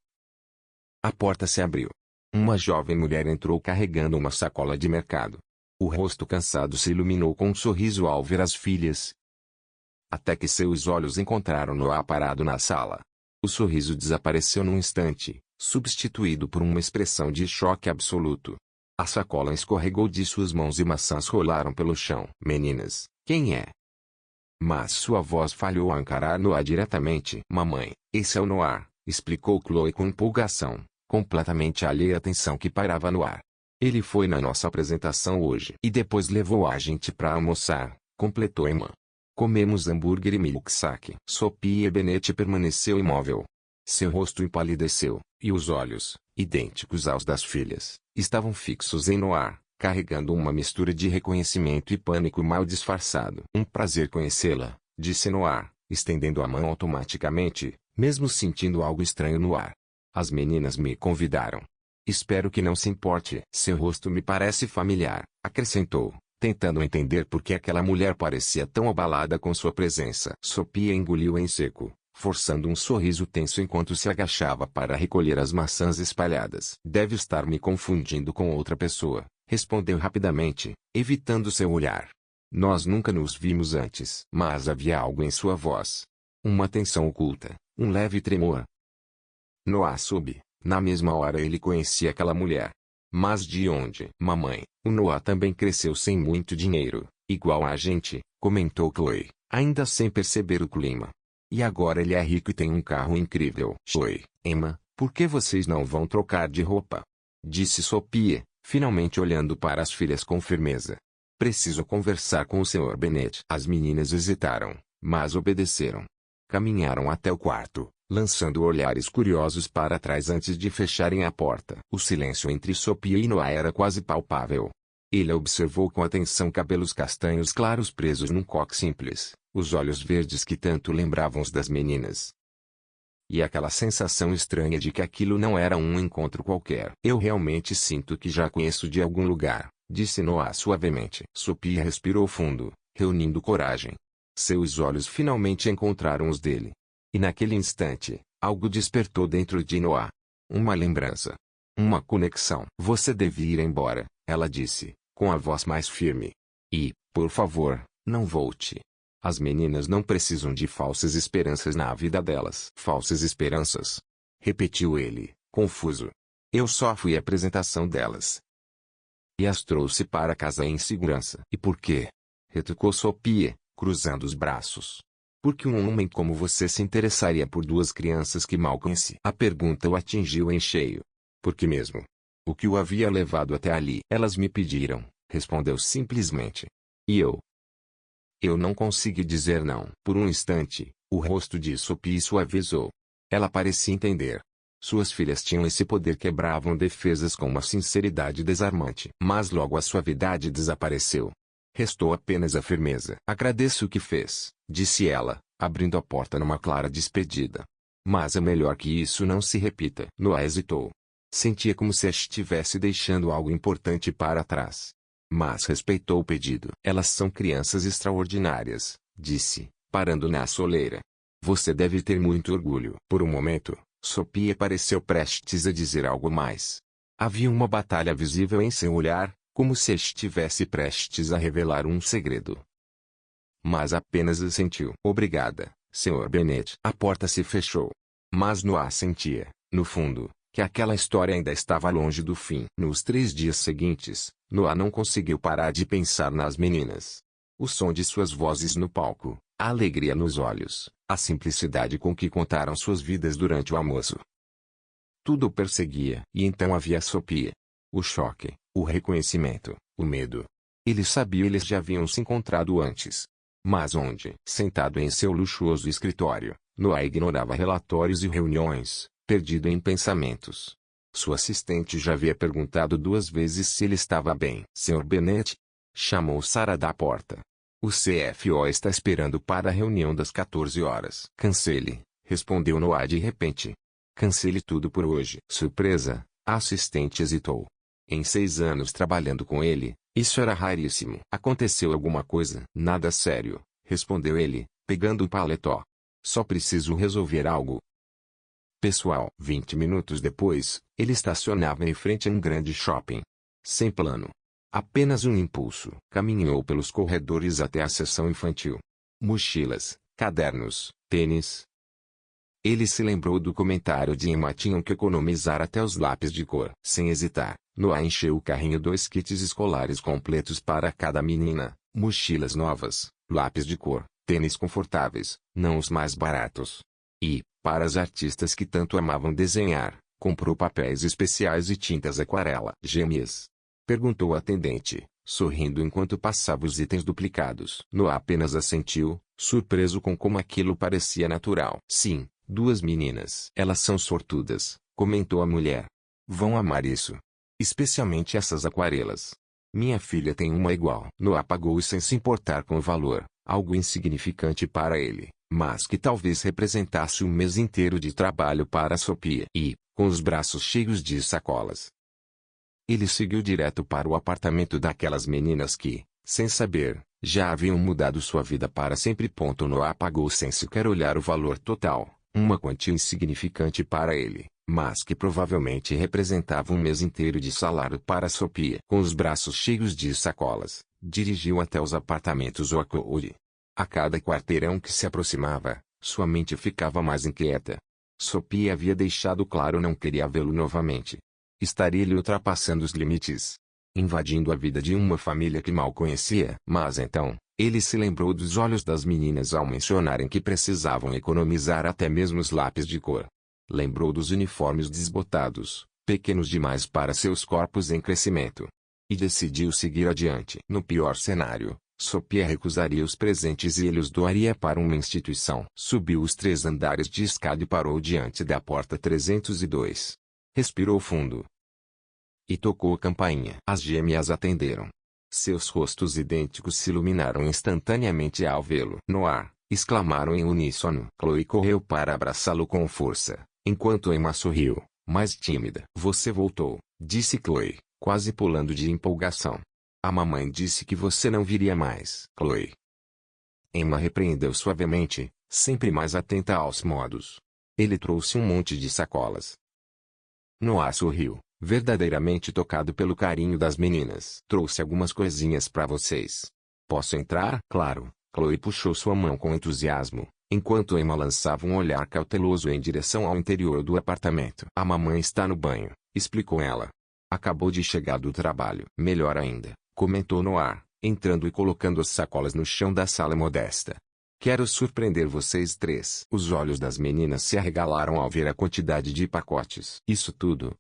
A porta se abriu. Uma jovem mulher entrou carregando uma sacola de mercado. O rosto cansado se iluminou com um sorriso ao ver as filhas. Até que seus olhos encontraram Noah parado na sala. O sorriso desapareceu num instante, substituído por uma expressão de choque absoluto. A sacola escorregou de suas mãos e maçãs rolaram pelo chão. Meninas, quem é? Mas sua voz falhou ao encarar Noah diretamente. Mamãe, esse é o Noah, explicou Chloe com empolgação, completamente alheia à tensão que pairava no ar. Ele foi na nossa apresentação hoje. E depois levou a gente para almoçar, completou Emma. Comemos hambúrguer e milkshake. Sophia Bennett permaneceu imóvel. Seu rosto empalideceu, e os olhos, idênticos aos das filhas, estavam fixos em Noah, carregando uma mistura de reconhecimento e pânico mal disfarçado. Um prazer conhecê-la, disse Noah, estendendo a mão automaticamente, mesmo sentindo algo estranho no ar. As meninas me convidaram. Espero que não se importe. Seu rosto me parece familiar, acrescentou, tentando entender por que aquela mulher parecia tão abalada com sua presença. Sophia engoliu em seco, forçando um sorriso tenso enquanto se agachava para recolher as maçãs espalhadas. Deve estar me confundindo com outra pessoa, respondeu rapidamente, evitando seu olhar. Nós nunca nos vimos antes. Mas havia algo em sua voz. Uma tensão oculta, um leve tremor. Noah soube. Na mesma hora ele conhecia aquela mulher. Mas de onde? Mamãe, o Noah também cresceu sem muito dinheiro, igual a gente, comentou Chloe, ainda sem perceber o clima. E agora ele é rico e tem um carro incrível. Chloe, Emma, por que vocês não vão trocar de roupa? Disse Sophia, finalmente olhando para as filhas com firmeza. Preciso conversar com o Sr. Bennett. As meninas hesitaram, mas obedeceram. Caminharam até o quarto, lançando olhares curiosos para trás antes de fecharem a porta. O silêncio entre Sophia e Noah era quase palpável. Ele observou com atenção cabelos castanhos claros presos num coque simples, os olhos verdes que tanto lembravam os das meninas. E aquela sensação estranha de que aquilo não era um encontro qualquer. Eu realmente sinto que já conheço de algum lugar, disse Noah suavemente. Sophia respirou fundo, reunindo coragem. Seus olhos finalmente encontraram os dele. E naquele instante, algo despertou dentro de Noah. Uma lembrança. Uma conexão. Você deve ir embora, ela disse, com a voz mais firme. E, por favor, não volte. As meninas não precisam de falsas esperanças na vida delas. Falsas esperanças? Repetiu ele, confuso. Eu só fui à apresentação delas. E as trouxe para casa em segurança. E por quê? Retrucou Sophia, cruzando os braços. Porque um homem como você se interessaria por duas crianças que mal conhece? A pergunta o atingiu em cheio. Por que mesmo? O que o havia levado até ali? Elas me pediram, respondeu simplesmente. E eu? Eu não consegui dizer não. Por um instante, o rosto de Sophie suavizou. Ela parecia entender. Suas filhas tinham esse poder, quebravam defesas com uma sinceridade desarmante. Mas logo a suavidade desapareceu. Restou apenas a firmeza. Agradeço o que fez, disse ela, abrindo a porta numa clara despedida. Mas é melhor que isso não se repita. Noah hesitou. Sentia como se estivesse deixando algo importante para trás. Mas respeitou o pedido. Elas são crianças extraordinárias, disse, parando na soleira. Você deve ter muito orgulho. Por um momento, Sophia pareceu prestes a dizer algo mais. Havia uma batalha visível em seu olhar, como se estivesse prestes a revelar um segredo. Mas apenas assentiu. Obrigada, Sr. Bennett. A porta se fechou. Mas Noah sentia, no fundo, que aquela história ainda estava longe do fim. Nos 3 dias seguintes, Noah não conseguiu parar de pensar nas meninas. O som de suas vozes no palco, a alegria nos olhos, a simplicidade com que contaram suas vidas durante o almoço. Tudo o perseguia. E então havia Sophia. O choque, o reconhecimento, o medo. Ele sabia eles já haviam se encontrado antes. Mas onde? Sentado em seu luxuoso escritório, Noah ignorava relatórios e reuniões, perdido em pensamentos. Sua assistente já havia perguntado 2 vezes se ele estava bem. Sr. Bennett? Chamou Sarah da porta. O CFO está esperando para a reunião das 14 horas. Cancele, respondeu Noah de repente. Cancele tudo por hoje. Surpresa, a assistente hesitou. Em 6 anos trabalhando com ele, isso era raríssimo. Aconteceu alguma coisa? Nada sério, respondeu ele, pegando o paletó. Só preciso resolver algo. Pessoal. 20 minutos depois, ele estacionava em frente a um grande shopping. Sem plano. Apenas um impulso. Caminhou pelos corredores até a seção infantil. Mochilas, cadernos, tênis. Ele se lembrou do comentário de Emma: tinham que economizar até os lápis de cor. Sem hesitar, Noah encheu o carrinho 2 kits escolares completos para cada menina, mochilas novas, lápis de cor, tênis confortáveis, não os mais baratos. E, para as artistas que tanto amavam desenhar, comprou papéis especiais e tintas aquarela. Gêmeas? Perguntou a atendente, sorrindo enquanto passava os itens duplicados. Noah apenas assentiu, surpreso com como aquilo parecia natural. Sim, 2 meninas. Elas são sortudas, comentou a mulher. Vão amar isso. Especialmente essas aquarelas. Minha filha tem uma igual. Noah pagou sem se importar com o valor, algo insignificante para ele, mas que talvez representasse um mês inteiro de trabalho para Sophia. E, com os braços cheios de sacolas, ele seguiu direto para o apartamento daquelas meninas que, sem saber, já haviam mudado sua vida para sempre. Noah pagou sem sequer olhar o valor total, uma quantia insignificante para ele, mas que provavelmente representava um mês inteiro de salário para Sophia. Com os braços cheios de sacolas, dirigiu até os apartamentos Oakwood. A cada quarteirão que se aproximava, sua mente ficava mais inquieta. Sophia havia deixado claro não queria vê-lo novamente. Estaria ele ultrapassando os limites, invadindo a vida de uma família que mal conhecia. Mas então, ele se lembrou dos olhos das meninas ao mencionarem que precisavam economizar até mesmo os lápis de cor. Lembrou dos uniformes desbotados, pequenos demais para seus corpos em crescimento. E decidiu seguir adiante. No pior cenário, Sophia recusaria os presentes e ele os doaria para uma instituição. Subiu os 3 andares de escada e parou diante da porta 302. Respirou fundo e tocou a campainha. As gêmeas atenderam. Seus rostos idênticos se iluminaram instantaneamente ao vê-lo. Noah! Exclamaram em uníssono. Chloe correu para abraçá-lo com força, enquanto Emma sorriu, mais tímida. Você voltou, disse Chloe, quase pulando de empolgação. A mamãe disse que você não viria mais. Chloe. Emma repreendeu suavemente, sempre mais atenta aos modos. Ele trouxe um monte de sacolas. Noah sorriu, verdadeiramente tocado pelo carinho das meninas. Trouxe algumas coisinhas para vocês. Posso entrar? Claro. Chloe puxou sua mão com entusiasmo, enquanto Emma lançava um olhar cauteloso em direção ao interior do apartamento. A mamãe está no banho, explicou ela. Acabou de chegar do trabalho. Melhor ainda, comentou Noah, entrando e colocando as sacolas no chão da sala modesta. Quero surpreender vocês 3. Os olhos das meninas se arregalaram ao ver a quantidade de pacotes. Isso tudo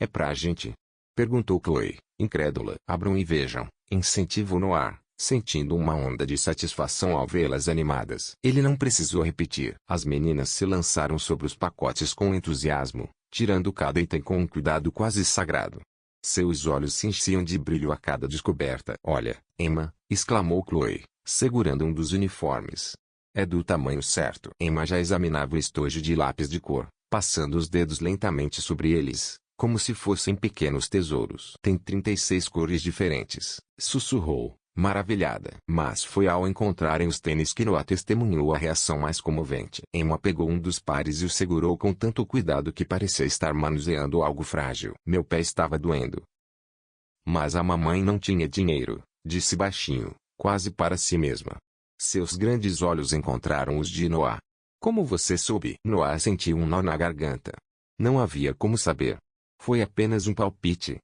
é pra gente? Perguntou Chloe, incrédula. Abram e vejam, incentivou Noah, sentindo uma onda de satisfação ao vê-las animadas. Ele não precisou repetir. As meninas se lançaram sobre os pacotes com entusiasmo, tirando cada item com um cuidado quase sagrado. Seus olhos se enchiam de brilho a cada descoberta. Olha, Emma, exclamou Chloe, segurando um dos uniformes. É do tamanho certo. Emma já examinava o estojo de lápis de cor, passando os dedos lentamente sobre eles, como se fossem pequenos tesouros. Tem 36 cores diferentes, sussurrou, maravilhada. Mas foi ao encontrarem os tênis que Noah testemunhou a reação mais comovente. Emma pegou um dos pares e o segurou com tanto cuidado que parecia estar manuseando algo frágil. Meu pé estava doendo. Mas a mamãe não tinha dinheiro, disse baixinho, quase para si mesma. Seus grandes olhos encontraram os de Noah. Como você soube? Noah sentiu um nó na garganta. Não havia como saber. Foi apenas um palpite.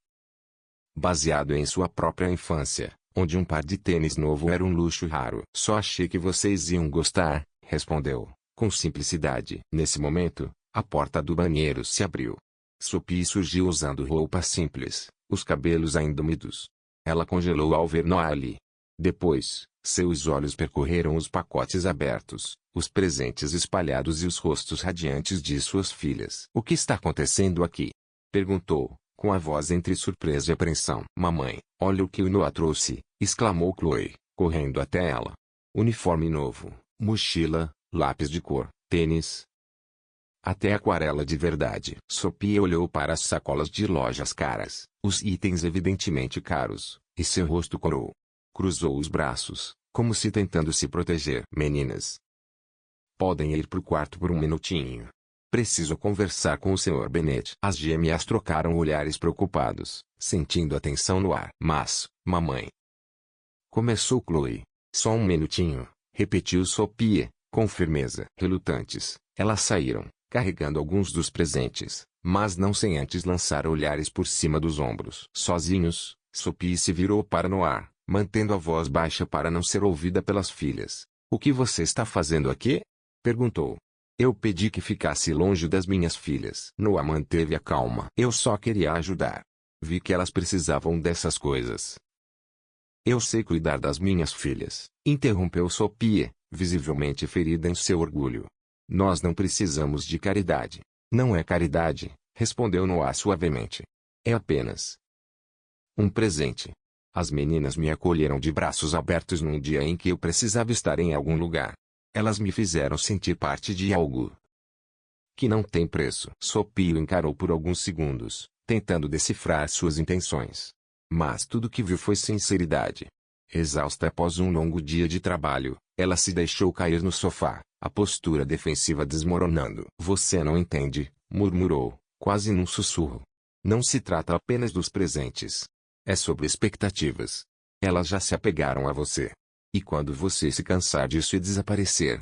Baseado em sua própria infância, onde um par de tênis novo era um luxo raro. Só achei que vocês iam gostar, respondeu, com simplicidade. Nesse momento, a porta do banheiro se abriu. Sophie surgiu usando roupa simples, os cabelos ainda úmidos. Ela congelou ao ver Noah ali. Depois, seus olhos percorreram os pacotes abertos, os presentes espalhados e os rostos radiantes de suas filhas. O que está acontecendo aqui? Perguntou, com a voz entre surpresa e apreensão. Mamãe, olha o que o Noah trouxe, exclamou Chloe, correndo até ela. Uniforme novo, mochila, lápis de cor, tênis. Até aquarela de verdade. Sophie olhou para as sacolas de lojas caras, os itens evidentemente caros, e seu rosto corou. Cruzou os braços, como se tentando se proteger. Meninas, podem ir pro quarto por um minutinho. Preciso conversar com o Sr. Bennet. As gêmeas trocaram olhares preocupados, sentindo a tensão no ar. Mas, mamãe. Começou Chloe. Só um minutinho, repetiu Sophie, com firmeza. Relutantes, elas saíram, carregando alguns dos presentes, mas não sem antes lançar olhares por cima dos ombros. Sozinhos, Sophie se virou para Noah, mantendo a voz baixa para não ser ouvida pelas filhas. O que você está fazendo aqui? Perguntou. Eu pedi que ficasse longe das minhas filhas. Noah manteve a calma. Eu só queria ajudar. Vi que elas precisavam dessas coisas. Eu sei cuidar das minhas filhas, interrompeu Sophie, visivelmente ferida em seu orgulho. Nós não precisamos de caridade. Não é caridade, respondeu Noah suavemente. É apenas um presente. As meninas me acolheram de braços abertos num dia em que eu precisava estar em algum lugar. Elas me fizeram sentir parte de algo que não tem preço. Sophie o encarou por alguns segundos, tentando decifrar suas intenções. Mas tudo que viu foi sinceridade. Exausta após um longo dia de trabalho, ela se deixou cair no sofá, a postura defensiva desmoronando. Você não entende, murmurou, quase num sussurro. Não se trata apenas dos presentes. É sobre expectativas. Elas já se apegaram a você. E quando você se cansar disso e desaparecer,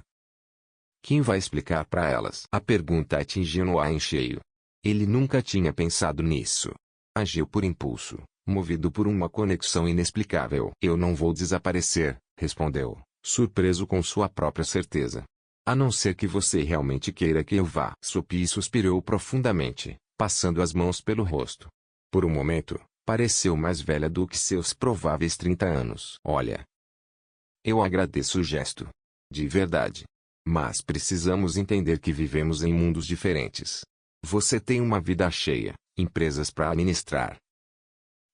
quem vai explicar para elas? A pergunta atingiu Noah em cheio. Ele nunca tinha pensado nisso. Agiu por impulso, movido por uma conexão inexplicável. Eu não vou desaparecer, respondeu, surpreso com sua própria certeza. A não ser que você realmente queira que eu vá. Sophie suspirou profundamente, passando as mãos pelo rosto. Por um momento, pareceu mais velha do que seus prováveis 30 anos. Olha, eu agradeço o gesto. De verdade. Mas precisamos entender que vivemos em mundos diferentes. Você tem uma vida cheia, empresas para administrar.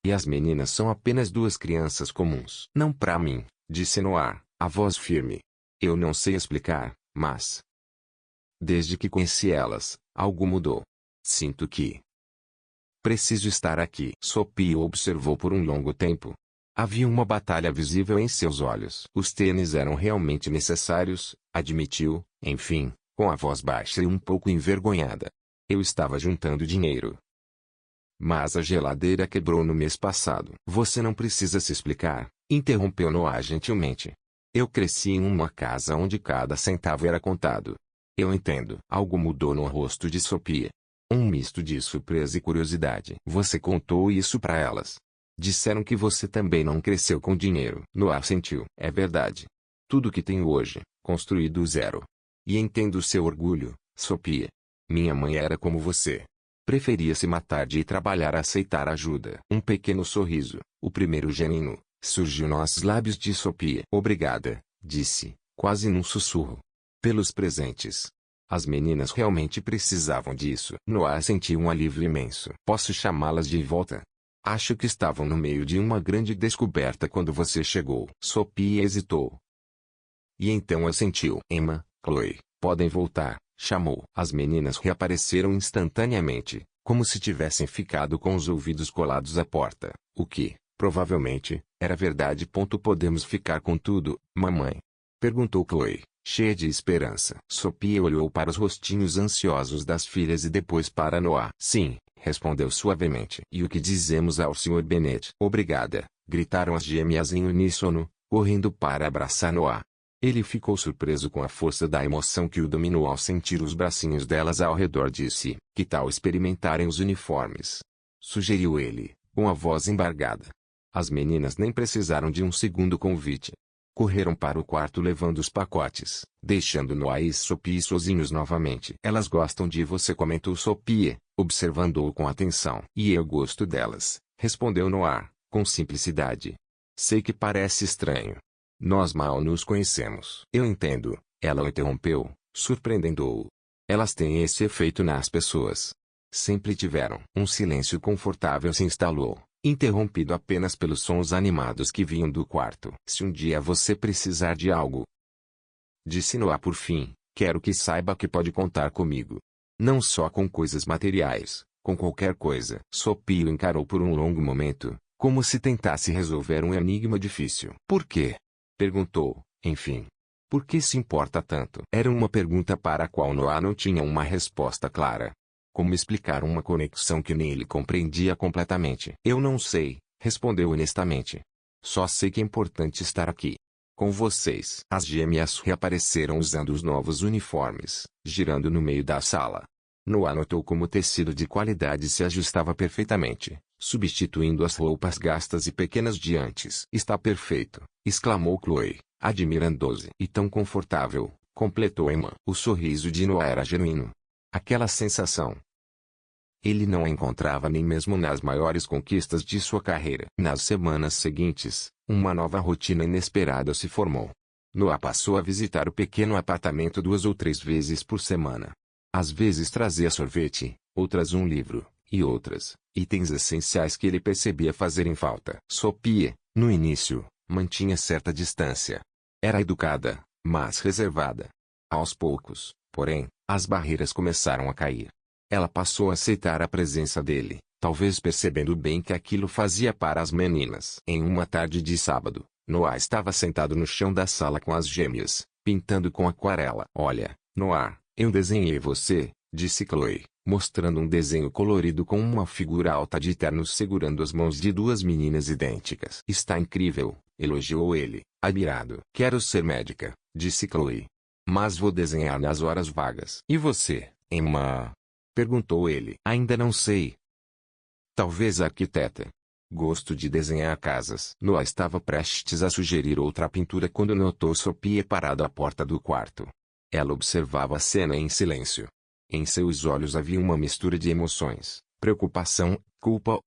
E as meninas são apenas duas crianças comuns. Não para mim, disse Noah, a voz firme. Eu não sei explicar, mas desde que conheci elas, algo mudou. Sinto que preciso estar aqui. Sophie o observou por um longo tempo. Havia uma batalha visível em seus olhos. Os tênis eram realmente necessários, admitiu, enfim, com a voz baixa e um pouco envergonhada. Eu estava juntando dinheiro. Mas a geladeira quebrou no mês passado. Você não precisa se explicar, interrompeu Noah gentilmente. Eu cresci em uma casa onde cada centavo era contado. Eu entendo. Algo mudou no rosto de Sophie. Um misto de surpresa e curiosidade. Você contou isso para elas? Disseram que você também não cresceu com dinheiro. Noah sentiu. É verdade. Tudo que tenho hoje, construí do zero. E entendo seu orgulho, Sophie. Minha mãe era como você. Preferia se matar de ir trabalhar a aceitar ajuda. Um pequeno sorriso, o primeiro genuíno, surgiu nos lábios de Sophie. Obrigada, disse, quase num sussurro. Pelos presentes. As meninas realmente precisavam disso. Noah sentiu um alívio imenso. Posso chamá-las de volta? Acho que estavam no meio de uma grande descoberta quando você chegou. Sophie hesitou. E então assentiu. Emma, Chloe, podem voltar, chamou. As meninas reapareceram instantaneamente, como se tivessem ficado com os ouvidos colados à porta, o que, provavelmente, era verdade. Podemos ficar com tudo, mamãe? Perguntou Chloe, cheia de esperança. Sophie olhou para os rostinhos ansiosos das filhas e depois para Noah. Sim, respondeu suavemente. E o que dizemos ao Sr. Bennet? Obrigada, gritaram as gêmeas em uníssono, correndo para abraçar Noah. Ele ficou surpreso com a força da emoção que o dominou ao sentir os bracinhos delas ao redor de si. Que tal experimentarem os uniformes? Sugeriu ele, com a voz embargada. As meninas nem precisaram de um segundo convite. Correram para o quarto levando os pacotes, deixando Noah e Sophie sozinhos novamente. Elas gostam de você, comentou Sophie, observando-o com atenção. E eu gosto delas, respondeu Noah, com simplicidade. Sei que parece estranho. Nós mal nos conhecemos. Eu entendo, ela o interrompeu, surpreendendo-o. Elas têm esse efeito nas pessoas. Sempre tiveram. Um silêncio confortável se instalou, interrompido apenas pelos sons animados que vinham do quarto. Se um dia você precisar de algo, disse Noah por fim, quero que saiba que pode contar comigo. Não só com coisas materiais, com qualquer coisa. Sophie o encarou por um longo momento, como se tentasse resolver um enigma difícil. Por quê? Perguntou, enfim. Por que se importa tanto? Era uma pergunta para a qual Noah não tinha uma resposta clara. Como explicar uma conexão que nem ele compreendia completamente? Eu não sei, respondeu honestamente. Só sei que é importante estar aqui. Com vocês. As gêmeas reapareceram usando os novos uniformes, girando no meio da sala. Noah notou como o tecido de qualidade se ajustava perfeitamente, substituindo as roupas gastas e pequenas de antes. Está perfeito, exclamou Chloe, admirando-se. E tão confortável, completou Emma. O sorriso de Noah era genuíno. Aquela sensação. Ele não a encontrava nem mesmo nas maiores conquistas de sua carreira. Nas semanas seguintes, uma nova rotina inesperada se formou. Noah passou a visitar o pequeno apartamento 2 ou 3 vezes por semana. Às vezes trazia sorvete, outras um livro, e outras, itens essenciais que ele percebia fazerem falta. Sophie, no início, mantinha certa distância. Era educada, mas reservada. Aos poucos, porém, as barreiras começaram a cair. Ela passou a aceitar a presença dele, talvez percebendo bem que aquilo fazia para as meninas. Em uma tarde de sábado, Noah estava sentado no chão da sala com as gêmeas, pintando com aquarela. Olha, Noah, eu desenhei você, disse Chloe, mostrando um desenho colorido com uma figura alta de terno segurando as mãos de 2 meninas idênticas. Está incrível, elogiou ele, admirado. Quero ser médica, disse Chloe. Mas vou desenhar nas horas vagas. E você, Emma? Perguntou ele. Ainda não sei. Talvez arquiteta. Gosto de desenhar casas. Noah estava prestes a sugerir outra pintura quando notou Sophie parada à porta do quarto. Ela observava a cena em silêncio. Em seus olhos havia uma mistura de emoções, preocupação, culpa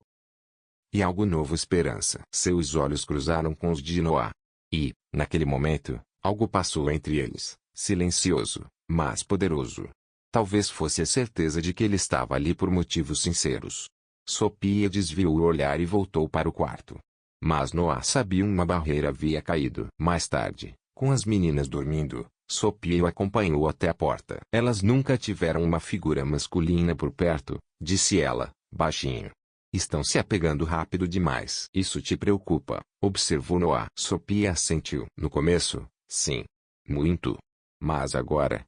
e algo novo, esperança. Seus olhos cruzaram com os de Noah. E, naquele momento, algo passou entre eles, silencioso, mas poderoso. Talvez fosse a certeza de que ele estava ali por motivos sinceros. Sophie desviou o olhar e voltou para o quarto. Mas Noah sabia uma barreira havia caído. Mais tarde, com as meninas dormindo, Sophie o acompanhou até a porta. Elas nunca tiveram uma figura masculina por perto, disse ela, baixinho. Estão se apegando rápido demais. Isso te preocupa, observou Noah. Sophie assentiu. No começo, sim. Muito. Mas agora...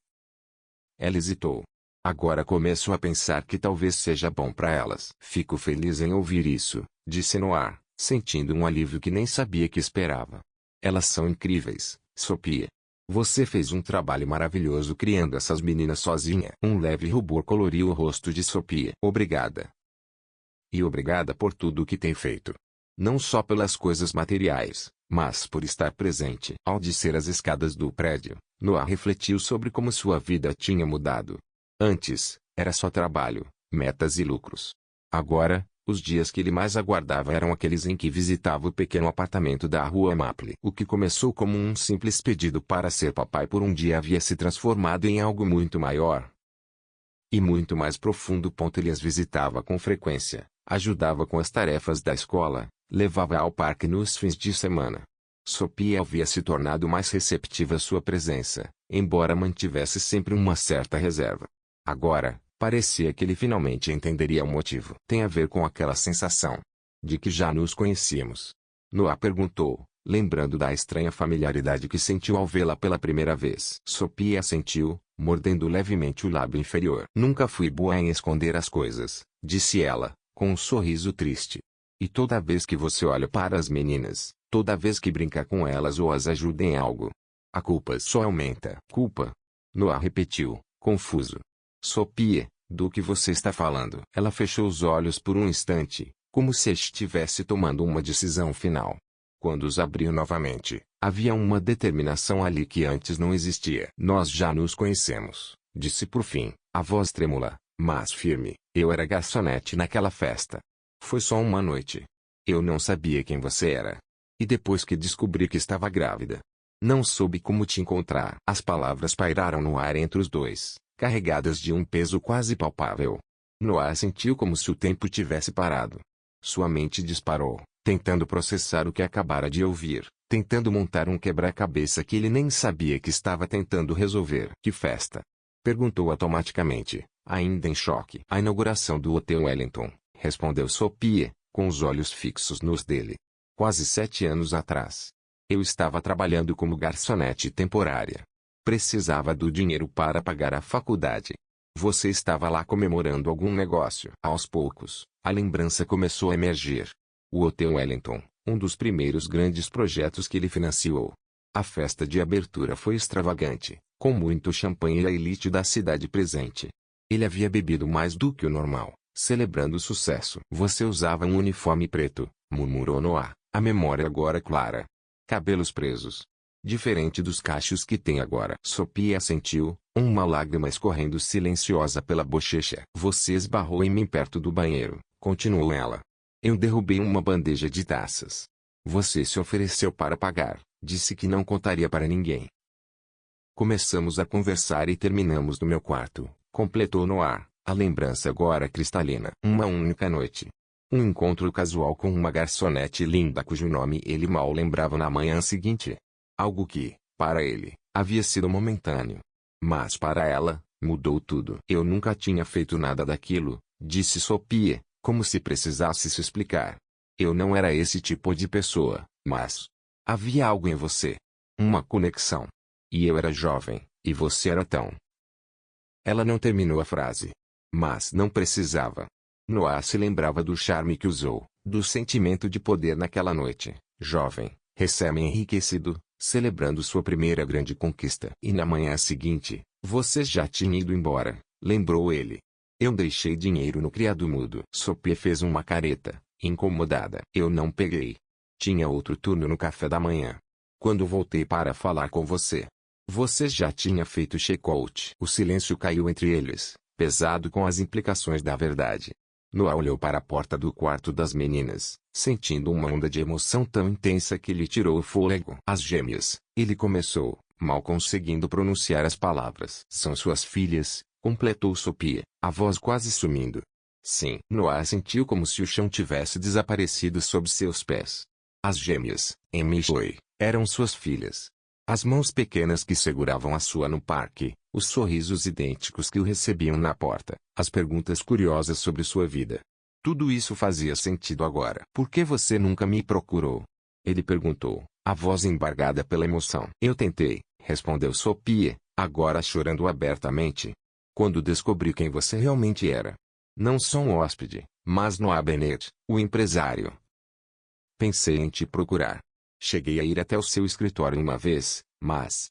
Ela hesitou. Agora começo a pensar que talvez seja bom para elas. Fico feliz em ouvir isso, disse Noah, sentindo um alívio que nem sabia que esperava. Elas são incríveis, Sophie. Você fez um trabalho maravilhoso criando essas meninas sozinha. Um leve rubor coloriu o rosto de Sophie. Obrigada. E obrigada por tudo o que tem feito. Não só pelas coisas materiais, mas por estar presente. Ao descer as escadas do prédio, Noah refletiu sobre como sua vida tinha mudado. Antes, era só trabalho, metas e lucros. Agora, os dias que ele mais aguardava eram aqueles em que visitava o pequeno apartamento da rua Maple. O que começou como um simples pedido para ser papai por um dia havia se transformado em algo muito maior e muito mais profundo. Ele as visitava com frequência, ajudava com as tarefas da escola, levava ao parque nos fins de semana. Sophie havia se tornado mais receptiva à sua presença, embora mantivesse sempre uma certa reserva. Agora, parecia que ele finalmente entenderia o motivo. Tem a ver com aquela sensação de que já nos conhecíamos? Noah perguntou, lembrando da estranha familiaridade que sentiu ao vê-la pela primeira vez. Sophie assentiu, mordendo levemente o lábio inferior. Nunca fui boa em esconder as coisas, disse ela, com um sorriso triste. E toda vez que você olha para as meninas, toda vez que brinca com elas ou as ajuda em algo, A culpa só aumenta. Culpa? Noah repetiu, confuso. Sophie, do que você está falando? Ela fechou os olhos por um instante, como se estivesse tomando uma decisão final. Quando os abriu novamente, havia uma determinação ali que antes não existia. Nós já nos conhecemos, disse por fim, a voz trêmula, mas firme. Eu era garçonete naquela festa. Foi só uma noite. Eu não sabia quem você era. E depois que descobri que estava grávida, não soube como te encontrar. As palavras pairaram no ar entre os dois, carregadas de um peso quase palpável. Noah sentiu como se o tempo tivesse parado. Sua mente disparou, tentando processar o que acabara de ouvir, tentando montar um quebra-cabeça que ele nem sabia que estava tentando resolver. Que festa? Perguntou automaticamente, ainda em choque. A inauguração do Hotel Wellington, respondeu Sophie, com os olhos fixos nos dele. Quase 7 anos atrás. Eu estava trabalhando como garçonete temporária. Precisava do dinheiro para pagar a faculdade. Você estava lá comemorando algum negócio. Aos poucos, a lembrança começou a emergir. O Hotel Wellington, um dos primeiros grandes projetos que ele financiou. A festa de abertura foi extravagante, com muito champanhe e a elite da cidade presente. Ele havia bebido mais do que o normal, celebrando o sucesso. Você usava um uniforme preto, murmurou Noah, a memória agora clara. Cabelos presos. Diferente dos cachos que tem agora. Sophie assentiu, uma lágrima escorrendo silenciosa pela bochecha. Você esbarrou em mim perto do banheiro, continuou ela. Eu derrubei uma bandeja de taças. Você se ofereceu para pagar, disse que não contaria para ninguém. Começamos a conversar e terminamos no meu quarto, completou Noah, a lembrança agora cristalina. Uma única noite. Um encontro casual com uma garçonete linda cujo nome ele mal lembrava na manhã seguinte. Algo que, para ele, havia sido momentâneo. Mas para ela, mudou tudo. Eu nunca tinha feito nada daquilo, disse Sophie, como se precisasse se explicar. Eu não era esse tipo de pessoa, mas havia algo em você. Uma conexão. E eu era jovem, e você era tão... Ela não terminou a frase. Mas não precisava. Noah se lembrava do charme que usou, do sentimento de poder naquela noite, jovem, recém-enriquecido, celebrando sua primeira grande conquista. E na manhã seguinte, você já tinha ido embora, lembrou ele. Eu deixei dinheiro no criado mudo. Sophie fez uma careta, incomodada. Eu não peguei. Tinha outro turno no café da manhã. Quando voltei para falar com você, você já tinha feito check-out. O silêncio caiu entre eles, pesado com as implicações da verdade. Noah olhou para a porta do quarto das meninas, sentindo uma onda de emoção tão intensa que lhe tirou o fôlego. As gêmeas, ele começou, mal conseguindo pronunciar as palavras. São suas filhas, completou Sophie, a voz quase sumindo. Sim. Noah sentiu como se o chão tivesse desaparecido sob seus pés. As gêmeas, Emmy e Chloe, eram suas filhas. As mãos pequenas que seguravam a sua no parque, os sorrisos idênticos que o recebiam na porta, as perguntas curiosas sobre sua vida. Tudo isso fazia sentido agora. Por que você nunca me procurou? Ele perguntou, a voz embargada pela emoção. Eu tentei, respondeu Sophie, agora chorando abertamente. Quando descobri quem você realmente era. Não sou um hóspede, mas Noah Bennett, o empresário. Pensei em te procurar. Cheguei a ir até o seu escritório uma vez, mas...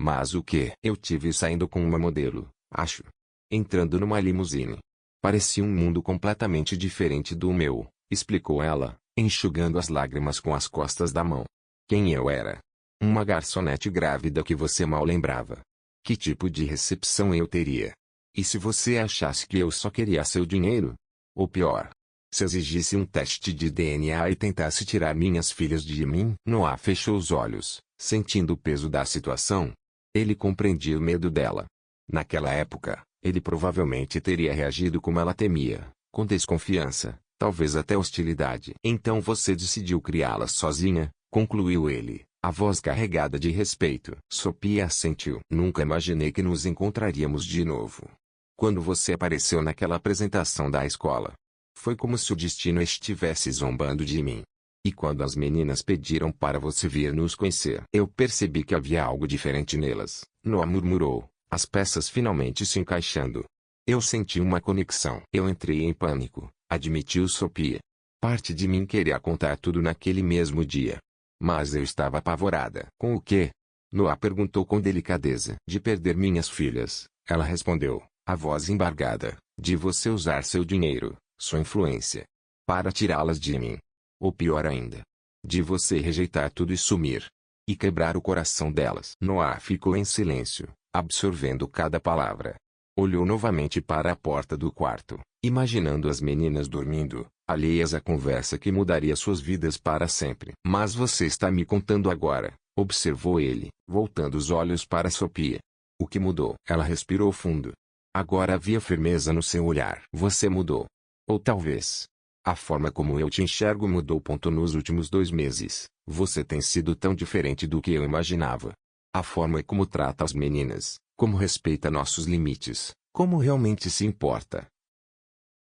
Mas o quê? Eu tive saindo com uma modelo, acho. Entrando numa limusine. Parecia um mundo completamente diferente do meu, explicou ela, enxugando as lágrimas com as costas da mão. Quem eu era? Uma garçonete grávida que você mal lembrava. Que tipo de recepção eu teria? E se você achasse que eu só queria seu dinheiro? Ou pior, se exigisse um teste de DNA e tentasse tirar minhas filhas de mim? Noah fechou os olhos, sentindo o peso da situação. Ele compreendia o medo dela. Naquela época, ele provavelmente teria reagido como ela temia, com desconfiança, talvez até hostilidade. Então você decidiu criá-la sozinha, concluiu ele, a voz carregada de respeito. Sophie assentiu. Nunca imaginei que nos encontraríamos de novo. Quando você apareceu naquela apresentação da escola, foi como se o destino estivesse zombando de mim. E quando as meninas pediram para você vir nos conhecer, eu percebi que havia algo diferente nelas. Noah murmurou, as peças finalmente se encaixando. Eu senti uma conexão. Eu entrei em pânico, admitiu Sophie. Parte de mim queria contar tudo naquele mesmo dia. Mas eu estava apavorada. Com o quê? Noah perguntou com delicadeza. De perder minhas filhas, ela respondeu, a voz embargada, de você usar seu dinheiro, sua influência, para tirá-las de mim. Ou pior ainda, de você rejeitar tudo e sumir. E quebrar o coração delas. Noah ficou em silêncio, absorvendo cada palavra. Olhou novamente para a porta do quarto, imaginando as meninas dormindo, alheias à conversa que mudaria suas vidas para sempre. Mas você está me contando agora, observou ele, voltando os olhos para Sophia. O que mudou? Ela respirou fundo. Agora havia firmeza no seu olhar. Você mudou. Ou talvez a forma como eu te enxergo mudou. Nos últimos 2 meses, você tem sido tão diferente do que eu imaginava. A forma como trata as meninas, como respeita nossos limites, como realmente se importa.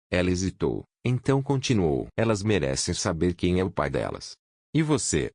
Ela hesitou, então continuou. Elas merecem saber quem é o pai delas. E você?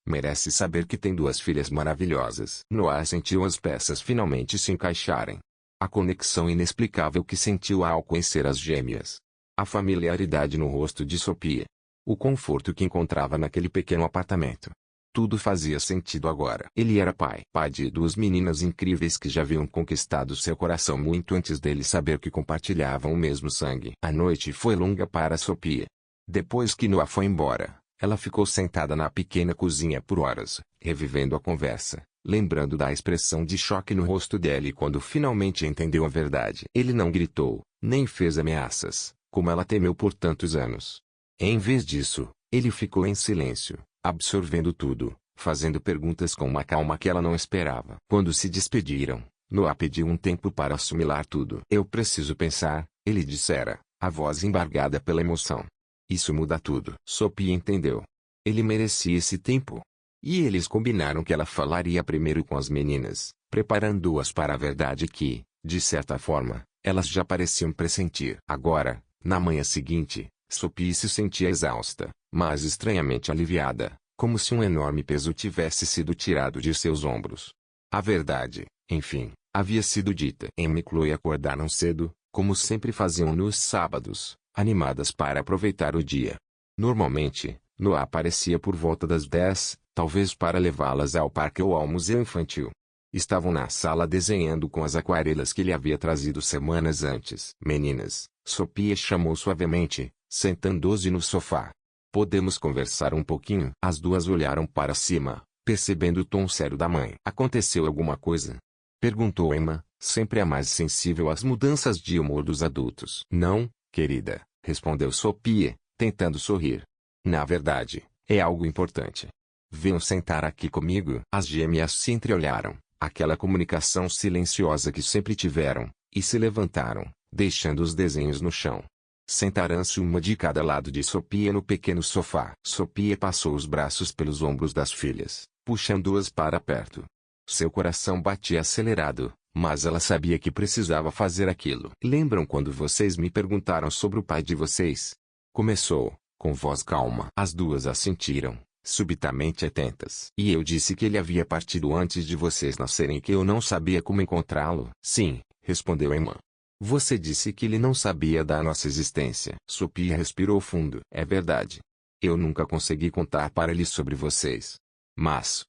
Merece saber que tem 2 filhas maravilhosas. Noah sentiu as peças finalmente se encaixarem. A conexão inexplicável que sentiu ao conhecer as gêmeas. A familiaridade no rosto de Sophia. O conforto que encontrava naquele pequeno apartamento. Tudo fazia sentido agora. Ele era pai. Pai de 2 meninas incríveis que já haviam conquistado seu coração muito antes dele saber que compartilhavam o mesmo sangue. A noite foi longa para Sophia. Depois que Noah foi embora, ela ficou sentada na pequena cozinha por horas, revivendo a conversa, lembrando da expressão de choque no rosto dele quando finalmente entendeu a verdade. Ele não gritou, nem fez ameaças, como ela temeu por tantos anos. Em vez disso, ele ficou em silêncio, absorvendo tudo, fazendo perguntas com uma calma que ela não esperava. Quando se despediram, Noah pediu um tempo para assimilar tudo. Eu preciso pensar, ele dissera, a voz embargada pela emoção. Isso muda tudo. Sophie entendeu. Ele merecia esse tempo. E eles combinaram que ela falaria primeiro com as meninas, preparando-as para a verdade que, de certa forma, elas já pareciam pressentir. Agora, na manhã seguinte, Sophie se sentia exausta, mas estranhamente aliviada, como se um enorme peso tivesse sido tirado de seus ombros. A verdade, enfim, havia sido dita. Emma e Chloe acordaram cedo, como sempre faziam nos sábados, animadas para aproveitar o dia. Normalmente, Noah aparecia por volta das 10, talvez para levá-las ao parque ou ao museu infantil. Estavam na sala desenhando com as aquarelas que ele havia trazido semanas antes. Meninas, Sophia chamou suavemente, sentando-se no sofá. Podemos conversar um pouquinho? As 2 olharam para cima, percebendo o tom sério da mãe. Aconteceu alguma coisa? Perguntou Emma, sempre a mais sensível às mudanças de humor dos adultos. Não, querida, respondeu Sophia, tentando sorrir. Na verdade, é algo importante. Venham sentar aqui comigo. As gêmeas se entreolharam, aquela comunicação silenciosa que sempre tiveram, e se levantaram, deixando os desenhos no chão. Sentaram-se uma de cada lado de Sophia no pequeno sofá. Sophia passou os braços pelos ombros das filhas, puxando-as para perto. Seu coração batia acelerado, mas ela sabia que precisava fazer aquilo. Lembram quando vocês me perguntaram sobre o pai de vocês? Começou, com voz calma. As 2 assentiram, subitamente atentas. E eu disse que ele havia partido antes de vocês nascerem e que eu não sabia como encontrá-lo. Sim, respondeu Emma. Você disse que ele não sabia da nossa existência. Sophia respirou fundo. É verdade. Eu nunca consegui contar para ele sobre vocês. Mas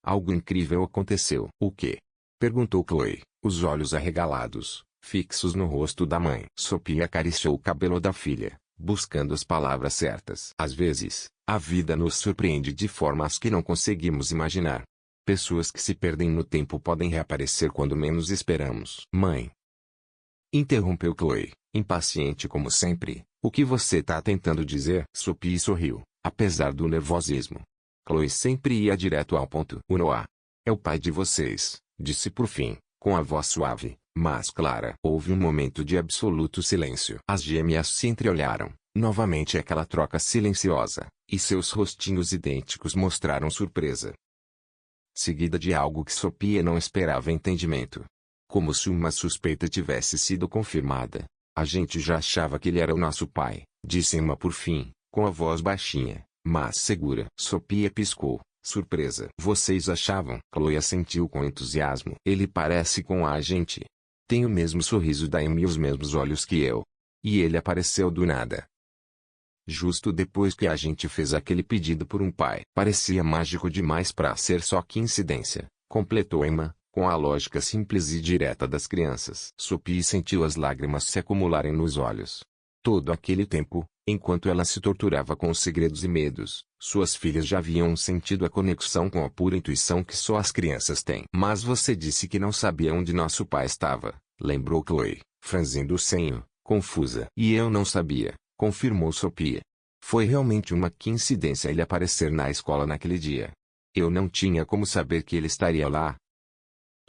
algo incrível aconteceu. O quê? Perguntou Chloe, os olhos arregalados, fixos no rosto da mãe. Sophia acariciou o cabelo da filha, buscando as palavras certas. Às vezes, a vida nos surpreende de formas que não conseguimos imaginar. Pessoas que se perdem no tempo podem reaparecer quando menos esperamos. Mãe, interrompeu Chloe, impaciente como sempre, o que você está tentando dizer? Sophie sorriu, apesar do nervosismo. Chloe sempre ia direto ao ponto. O Noah é o pai de vocês, disse por fim, com a voz suave, mas clara. Houve um momento de absoluto silêncio. As gêmeas se entreolharam, novamente aquela troca silenciosa, e seus rostinhos idênticos mostraram surpresa, seguida de algo que Sophia não esperava. Entendimento. Como se uma suspeita tivesse sido confirmada. A gente já achava que ele era o nosso pai, disse Emma por fim, com a voz baixinha, mas segura. Sophia piscou, surpresa. Vocês achavam? Chloe assentiu com entusiasmo. Ele parece com a gente. Tem o mesmo sorriso da Emma e os mesmos olhos que eu. E ele apareceu do nada. Justo depois que a gente fez aquele pedido por um pai. Parecia mágico demais para ser só coincidência, completou Emma, com a lógica simples e direta das crianças. Sophie sentiu as lágrimas se acumularem nos olhos. Todo aquele tempo, enquanto ela se torturava com os segredos e medos, suas filhas já haviam sentido a conexão com a pura intuição que só as crianças têm. Mas você disse que não sabia onde nosso pai estava, lembrou Chloe, franzindo o senho, confusa. E eu não sabia, confirmou Sophie. Foi realmente uma coincidência ele aparecer na escola naquele dia. Eu não tinha como saber que ele estaria lá.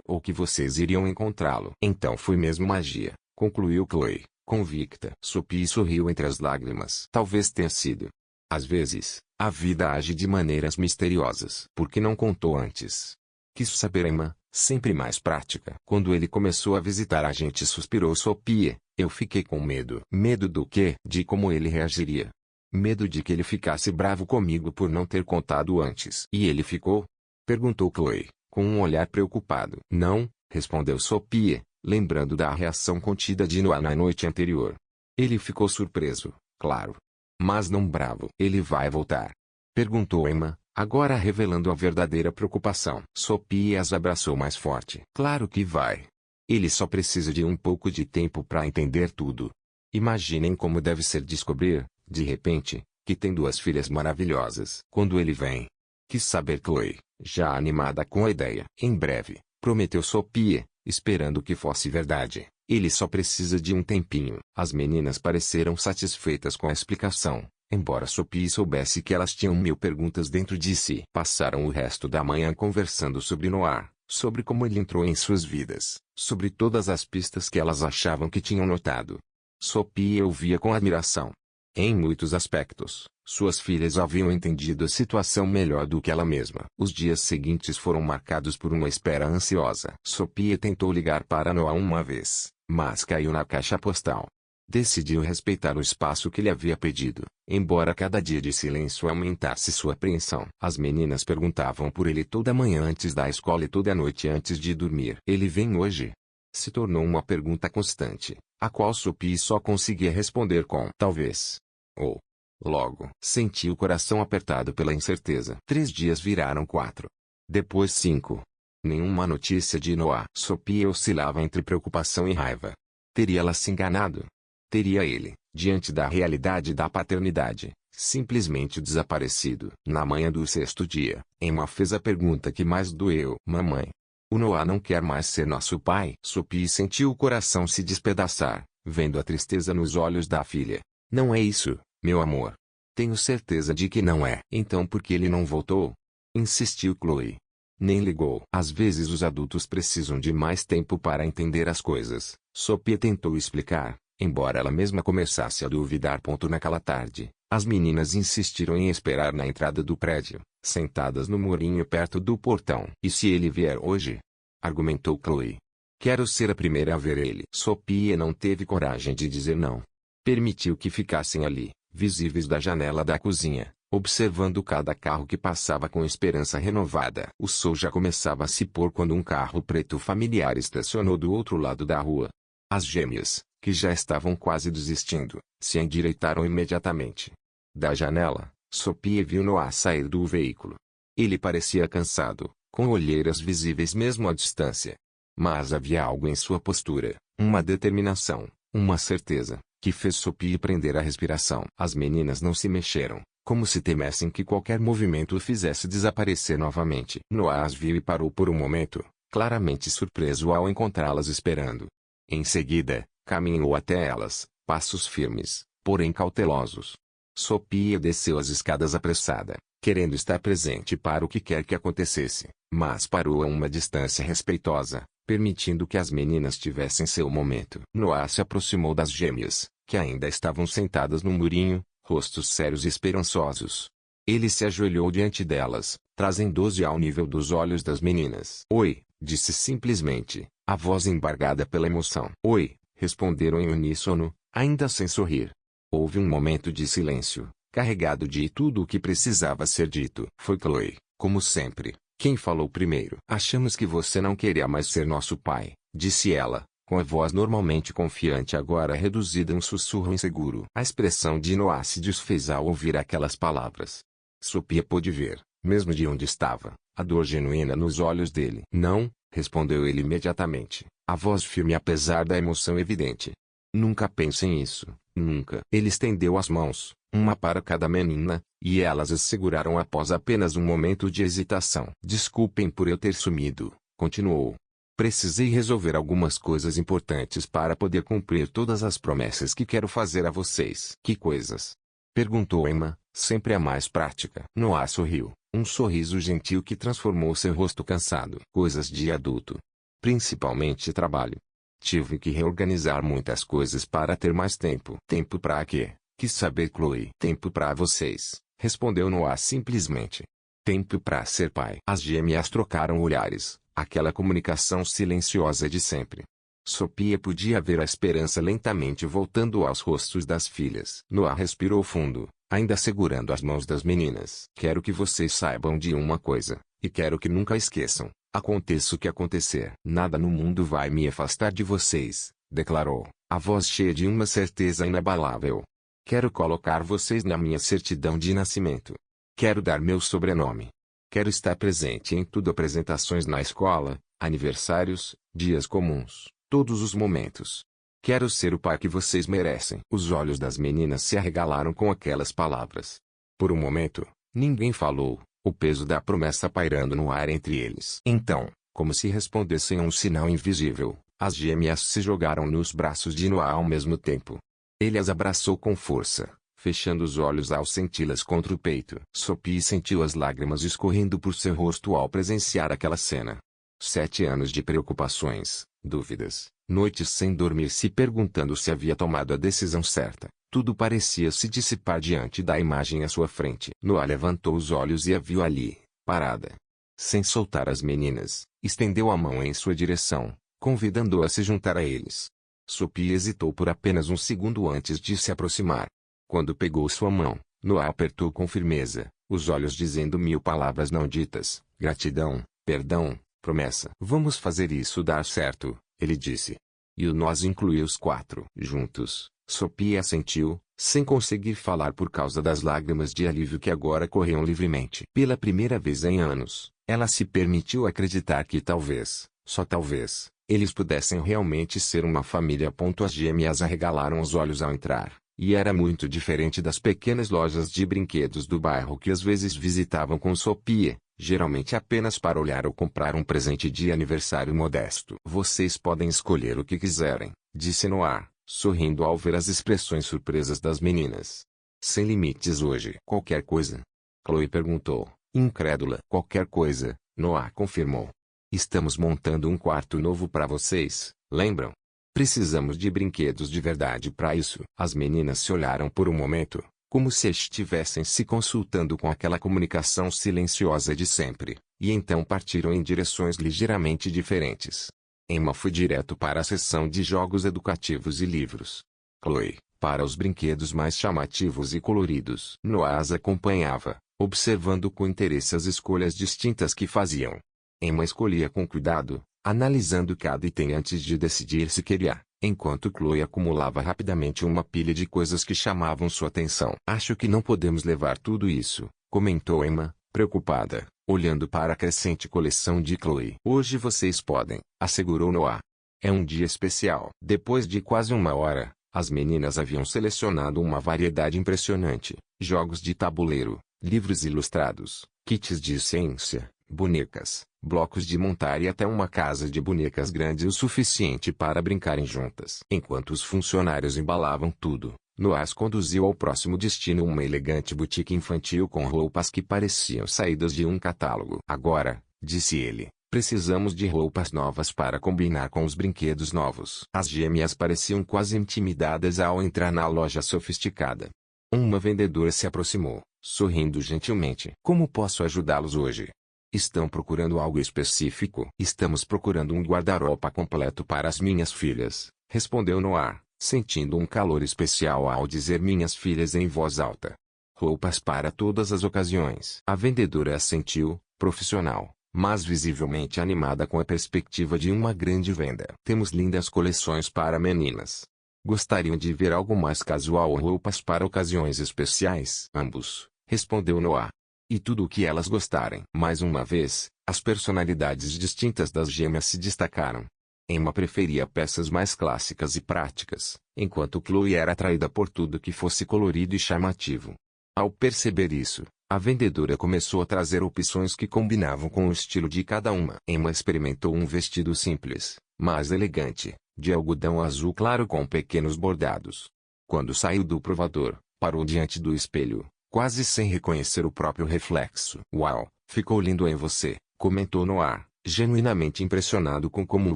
Ou que vocês iriam encontrá-lo. Então foi mesmo magia, concluiu Chloe, convicta. Sophie sorriu entre as lágrimas. Talvez tenha sido. Às vezes, a vida age de maneiras misteriosas. Por que não contou antes? Quis saber Emma, sempre mais prática. Quando ele começou a visitar a gente, suspirou Sophie. Eu fiquei com medo. Medo do quê? De como ele reagiria. Medo de que ele ficasse bravo comigo por não ter contado antes. E ele ficou? Perguntou Chloe, com um olhar preocupado. Não, respondeu Sophie, lembrando da reação contida de Noah na noite anterior. Ele ficou surpreso, claro. Mas não bravo. Ele vai voltar? Perguntou Emma, agora revelando a verdadeira preocupação. Sophie as abraçou mais forte. Claro que vai. Ele só precisa de um pouco de tempo para entender tudo. Imaginem como deve ser descobrir, de repente, que tem duas filhas maravilhosas. Quando ele vem? Quis saber Chloe, já animada com a ideia. Em breve, prometeu Sophie, esperando que fosse verdade. Ele só precisa de um tempinho. As meninas pareceram satisfeitas com a explicação, embora Sophie soubesse que elas tinham 1000 perguntas dentro de si. Passaram o resto da manhã conversando sobre Noah, sobre como ele entrou em suas vidas, sobre todas as pistas que elas achavam que tinham notado. Sophie ouvia com admiração. Em muitos aspectos, suas filhas haviam entendido a situação melhor do que ela mesma. Os dias seguintes foram marcados por uma espera ansiosa. Sophie tentou ligar para Noah uma vez, mas caiu na caixa postal. Decidiu respeitar o espaço que lhe havia pedido, embora cada dia de silêncio aumentasse sua apreensão. As meninas perguntavam por ele toda manhã antes da escola e toda noite antes de dormir. Ele vem hoje? Se tornou uma pergunta constante, a qual Sophie só conseguia responder com talvez. Ou logo. Sentiu o coração apertado pela incerteza. 3 dias viraram 4. Depois 5. Nenhuma notícia de Noah. Sophie oscilava entre preocupação e raiva. Teria ela se enganado? Teria ele, diante da realidade da paternidade, simplesmente desaparecido? Na manhã do 6º dia, Emma fez a pergunta que mais doeu. Mamãe, o Noah não quer mais ser nosso pai? Sophie sentiu o coração se despedaçar, vendo a tristeza nos olhos da filha. Não é isso, meu amor. Tenho certeza de que não é. Então por que ele não voltou? Insistiu Chloe. Nem ligou. Às vezes os adultos precisam de mais tempo para entender as coisas. Sophie tentou explicar, embora ela mesma começasse a duvidar. Naquela tarde, as meninas insistiram em esperar na entrada do prédio, sentadas no murinho perto do portão. E se ele vier hoje? Argumentou Chloe. Quero ser a primeira a ver ele. Sophie não teve coragem de dizer não. Permitiu que ficassem ali, visíveis da janela da cozinha, observando cada carro que passava com esperança renovada. O sol já começava a se pôr quando um carro preto familiar estacionou do outro lado da rua. As gêmeas, que já estavam quase desistindo, se endireitaram imediatamente. Da janela, Sophie viu Noah sair do veículo. Ele parecia cansado, com olheiras visíveis mesmo à distância. Mas havia algo em sua postura, uma determinação, uma certeza, que fez Sophie prender a respiração. As meninas não se mexeram, como se temessem que qualquer movimento o fizesse desaparecer novamente. Noah as viu e parou por um momento, claramente surpreso ao encontrá-las esperando. Em seguida, caminhou até elas, passos firmes, porém cautelosos. Sophie desceu as escadas apressada, querendo estar presente para o que quer que acontecesse, mas parou a uma distância respeitosa, permitindo que as meninas tivessem seu momento. Noah se aproximou das gêmeas, que ainda estavam sentadas no murinho, rostos sérios e esperançosos. Ele se ajoelhou diante delas, trazendo-os ao nível dos olhos das meninas. Oi, disse simplesmente, a voz embargada pela emoção. Oi, responderam em uníssono, ainda sem sorrir. Houve um momento de silêncio, carregado de tudo o que precisava ser dito. Foi Chloe, como sempre, quem falou primeiro. Achamos que você não queria mais ser nosso pai, disse ela, com a voz normalmente confiante agora reduzida a um sussurro inseguro. A expressão de Noah se desfez ao ouvir aquelas palavras. Sophia pôde ver, mesmo de onde estava, a dor genuína nos olhos dele. Não, respondeu ele imediatamente, a voz firme apesar da emoção evidente. Nunca pense nisso, nunca. Ele estendeu as mãos, uma para cada menina, e elas as seguraram após apenas um momento de hesitação. Desculpem por eu ter sumido, continuou. Precisei resolver algumas coisas importantes para poder cumprir todas as promessas que quero fazer a vocês. Que coisas? Perguntou Emma, sempre a mais prática. Noah sorriu, um sorriso gentil que transformou seu rosto cansado. Coisas de adulto. Principalmente trabalho. Tive que reorganizar muitas coisas para ter mais tempo. Tempo para quê? Quis saber Chloe. Tempo para vocês, respondeu Noah simplesmente. Tempo para ser pai. As gêmeas trocaram olhares, aquela comunicação silenciosa de sempre. Sophia podia ver a esperança lentamente voltando aos rostos das filhas. Noah respirou fundo, ainda segurando as mãos das meninas. Quero que vocês saibam de uma coisa, e quero que nunca esqueçam. Aconteça o que acontecer, nada no mundo vai me afastar de vocês, declarou, a voz cheia de uma certeza inabalável. Quero colocar vocês na minha certidão de nascimento. Quero dar meu sobrenome. Quero estar presente em tudo, apresentações na escola, aniversários, dias comuns, todos os momentos. Quero ser o pai que vocês merecem. Os olhos das meninas se arregalaram com aquelas palavras. Por um momento, ninguém falou. O peso da promessa pairando no ar entre eles. Então, como se respondessem a um sinal invisível, as gêmeas se jogaram nos braços de Noah ao mesmo tempo. Ele as abraçou com força, fechando os olhos ao senti-las contra o peito. Sophie sentiu as lágrimas escorrendo por seu rosto ao presenciar aquela cena. 7 anos de preocupações, dúvidas, noites sem dormir se perguntando se havia tomado a decisão certa. Tudo parecia se dissipar diante da imagem à sua frente. Noah levantou os olhos e a viu ali, parada. Sem soltar as meninas, estendeu a mão em sua direção, convidando-a a se juntar a eles. Sophie hesitou por apenas um segundo antes de se aproximar. Quando pegou sua mão, Noah apertou com firmeza, os olhos dizendo 1000 palavras não ditas, gratidão, perdão, promessa. Vamos fazer isso dar certo, ele disse. E o nós incluiu os 4. Juntos. Sophia assentiu, sem conseguir falar por causa das lágrimas de alívio que agora corriam livremente. Pela primeira vez em anos, ela se permitiu acreditar que talvez, só talvez, eles pudessem realmente ser uma família. As gêmeas arregalaram os olhos ao entrar, e era muito diferente das pequenas lojas de brinquedos do bairro que às vezes visitavam com Sophia, geralmente apenas para olhar ou comprar um presente de aniversário modesto. Vocês podem escolher o que quiserem, disse Noah, sorrindo ao ver as expressões surpresas das meninas. Sem limites hoje. Qualquer coisa? Chloe perguntou, incrédula. Qualquer coisa, Noah confirmou. Estamos montando um quarto novo para vocês, lembram? Precisamos de brinquedos de verdade para isso. As meninas se olharam por um momento, como se estivessem se consultando com aquela comunicação silenciosa de sempre, e então partiram em direções ligeiramente diferentes. Emma foi direto para a seção de jogos educativos e livros. Chloe, para os brinquedos mais chamativos e coloridos. Noah as acompanhava, observando com interesse as escolhas distintas que faziam. Emma escolhia com cuidado, analisando cada item antes de decidir se queria, enquanto Chloe acumulava rapidamente uma pilha de coisas que chamavam sua atenção. Acho que não podemos levar tudo isso, comentou Emma, preocupada, olhando para a crescente coleção de Chloe. Hoje vocês podem, assegurou Noah. É um dia especial. Depois de quase 1 hora, as meninas haviam selecionado uma variedade impressionante: jogos de tabuleiro, livros ilustrados, kits de ciência, bonecas, blocos de montar e até uma casa de bonecas grande o suficiente para brincarem juntas. Enquanto os funcionários embalavam tudo, Noah as conduziu ao próximo destino, uma elegante boutique infantil com roupas que pareciam saídas de um catálogo. Agora, disse ele, precisamos de roupas novas para combinar com os brinquedos novos. As gêmeas pareciam quase intimidadas ao entrar na loja sofisticada. Uma vendedora se aproximou, sorrindo gentilmente. Como posso ajudá-los hoje? Estão procurando algo específico? Estamos procurando um guarda-roupa completo para as minhas filhas, respondeu Noah, sentindo um calor especial ao dizer minhas filhas em voz alta. Roupas para todas as ocasiões. A vendedora assentiu, profissional, mas visivelmente animada com a perspectiva de uma grande venda. Temos lindas coleções para meninas. Gostariam de ver algo mais casual ou roupas para ocasiões especiais? Ambos, respondeu Noah. E tudo o que elas gostarem. Mais uma vez, as personalidades distintas das gêmeas se destacaram. Emma preferia peças mais clássicas e práticas, enquanto Chloe era atraída por tudo que fosse colorido e chamativo. Ao perceber isso, a vendedora começou a trazer opções que combinavam com o estilo de cada uma. Emma experimentou um vestido simples, mas elegante, de algodão azul claro com pequenos bordados. Quando saiu do provador, parou diante do espelho, quase sem reconhecer o próprio reflexo. Uau, ficou lindo em você, comentou Noah, genuinamente impressionado com como o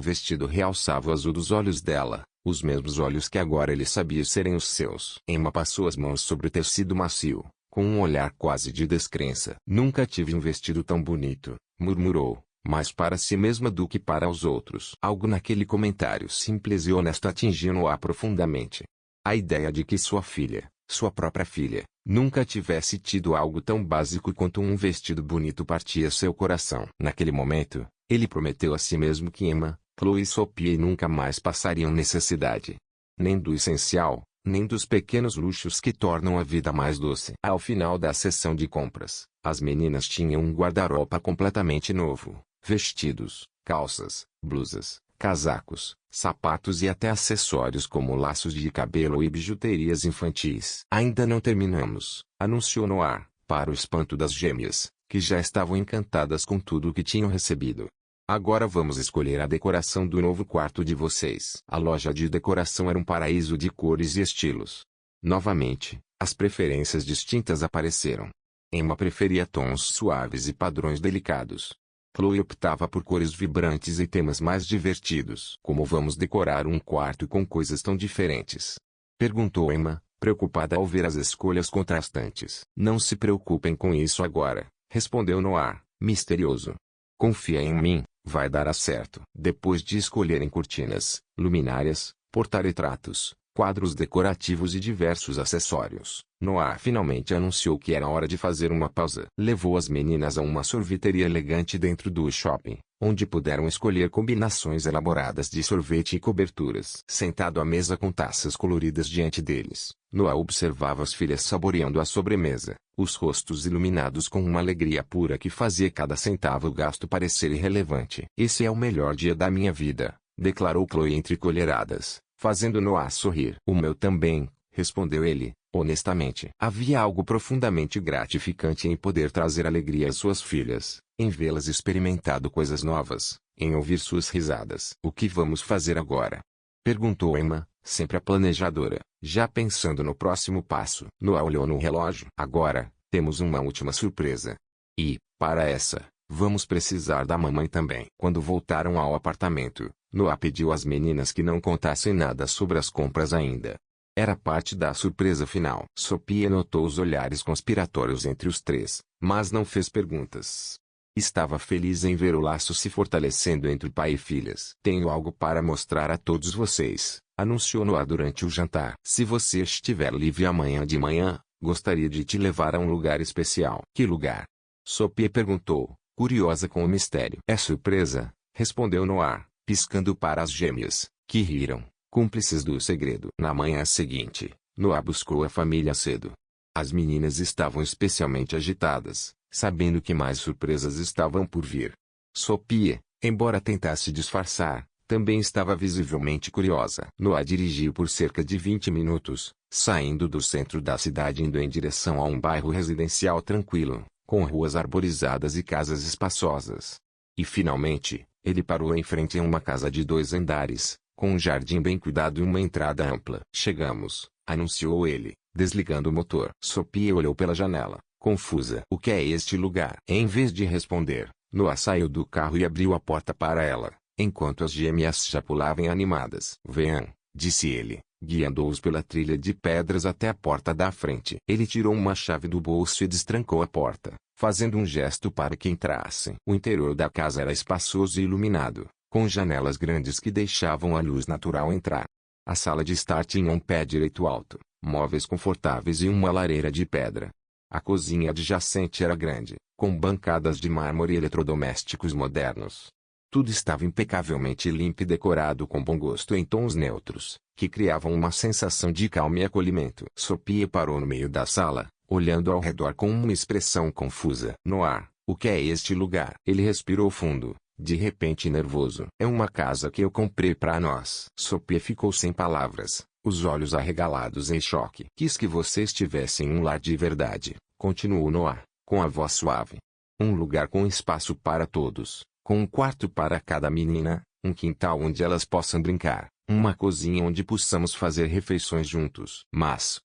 vestido realçava o azul dos olhos dela, os mesmos olhos que agora ele sabia serem os seus. Emma passou as mãos sobre o tecido macio, com um olhar quase de descrença. Nunca tive um vestido tão bonito, murmurou, mais para si mesma do que para os outros. Algo naquele comentário simples e honesto atingiu Noah profundamente. A ideia de que sua filha, sua própria filha, nunca tivesse tido algo tão básico quanto um vestido bonito partia seu coração. Naquele momento, ele prometeu a si mesmo que Emma, Chloe e Sophie nunca mais passariam necessidade. Nem do essencial, nem dos pequenos luxos que tornam a vida mais doce. Ao final da sessão de compras, as meninas tinham um guarda-roupa completamente novo. Vestidos, calças, blusas, casacos, sapatos e até acessórios como laços de cabelo e bijuterias infantis. Ainda não terminamos, anunciou Noah, para o espanto das gêmeas, que já estavam encantadas com tudo o que tinham recebido. Agora vamos escolher a decoração do novo quarto de vocês. A loja de decoração era um paraíso de cores e estilos. Novamente, as preferências distintas apareceram. Emma preferia tons suaves e padrões delicados. Chloe optava por cores vibrantes e temas mais divertidos. Como vamos decorar um quarto com coisas tão diferentes? Perguntou Emma, preocupada ao ver as escolhas contrastantes. Não se preocupem com isso agora, respondeu Noah, misterioso. Confia em mim, vai dar certo. Depois de escolherem cortinas, luminárias, porta-retratos, quadros decorativos e diversos acessórios, Noah finalmente anunciou que era hora de fazer uma pausa. Levou as meninas a uma sorveteria elegante dentro do shopping, onde puderam escolher combinações elaboradas de sorvete e coberturas. Sentado à mesa com taças coloridas diante deles, Noah observava as filhas saboreando a sobremesa, os rostos iluminados com uma alegria pura que fazia cada centavo gasto parecer irrelevante. Esse é o melhor dia da minha vida, declarou Chloe entre colheradas, fazendo Noah sorrir. O meu também, respondeu ele, honestamente. Havia algo profundamente gratificante em poder trazer alegria às suas filhas, em vê-las experimentando coisas novas, em ouvir suas risadas. O que vamos fazer agora? Perguntou Emma, sempre a planejadora, já pensando no próximo passo. Noah olhou no relógio. Agora, temos uma última surpresa. E, para essa, vamos precisar da mamãe também. Quando voltaram ao apartamento, Noah pediu às meninas que não contassem nada sobre as compras ainda. Era parte da surpresa final. Sophie notou os olhares conspiratórios entre os três, mas não fez perguntas. Estava feliz em ver o laço se fortalecendo entre pai e filhas. Tenho algo para mostrar a todos vocês, anunciou Noah durante o jantar. Se você estiver livre amanhã de manhã, gostaria de te levar a um lugar especial. Que lugar? Sophie perguntou, curiosa com o mistério. É surpresa, respondeu Noah, piscando para as gêmeas, que riram, cúmplices do segredo. Na manhã seguinte, Noah buscou a família cedo. As meninas estavam especialmente agitadas, sabendo que mais surpresas estavam por vir. Sophie, embora tentasse disfarçar, também estava visivelmente curiosa. Noah dirigiu por cerca de 20 minutos, saindo do centro da cidade indo em direção a um bairro residencial tranquilo, com ruas arborizadas e casas espaçosas. E finalmente, ele parou em frente a uma casa de 2 andares, com um jardim bem cuidado e uma entrada ampla. Chegamos, anunciou ele, desligando o motor. Sophie olhou pela janela, confusa. O que é este lugar? Em vez de responder, Noah saiu do carro e abriu a porta para ela, enquanto as gêmeas já pulavam animadas. Venham, disse ele, guiando-os pela trilha de pedras até a porta da frente. Ele tirou uma chave do bolso e destrancou a porta, fazendo um gesto para que entrassem. O interior da casa era espaçoso e iluminado, com janelas grandes que deixavam a luz natural entrar. A sala de estar tinha um pé direito alto, móveis confortáveis e uma lareira de pedra. A cozinha adjacente era grande, com bancadas de mármore e eletrodomésticos modernos. Tudo estava impecavelmente limpo e decorado com bom gosto em tons neutros, que criavam uma sensação de calma e acolhimento. Sophia parou no meio da sala, olhando ao redor com uma expressão confusa. Noah, o que é este lugar? Ele respirou fundo, de repente nervoso. É uma casa que eu comprei para nós. Sophia ficou sem palavras, os olhos arregalados em choque. Quis que você estivesse em um lar de verdade, continuou Noah, com a voz suave. Um lugar com espaço para todos, com um quarto para cada menina, um quintal onde elas possam brincar, uma cozinha onde possamos fazer refeições juntos. Mas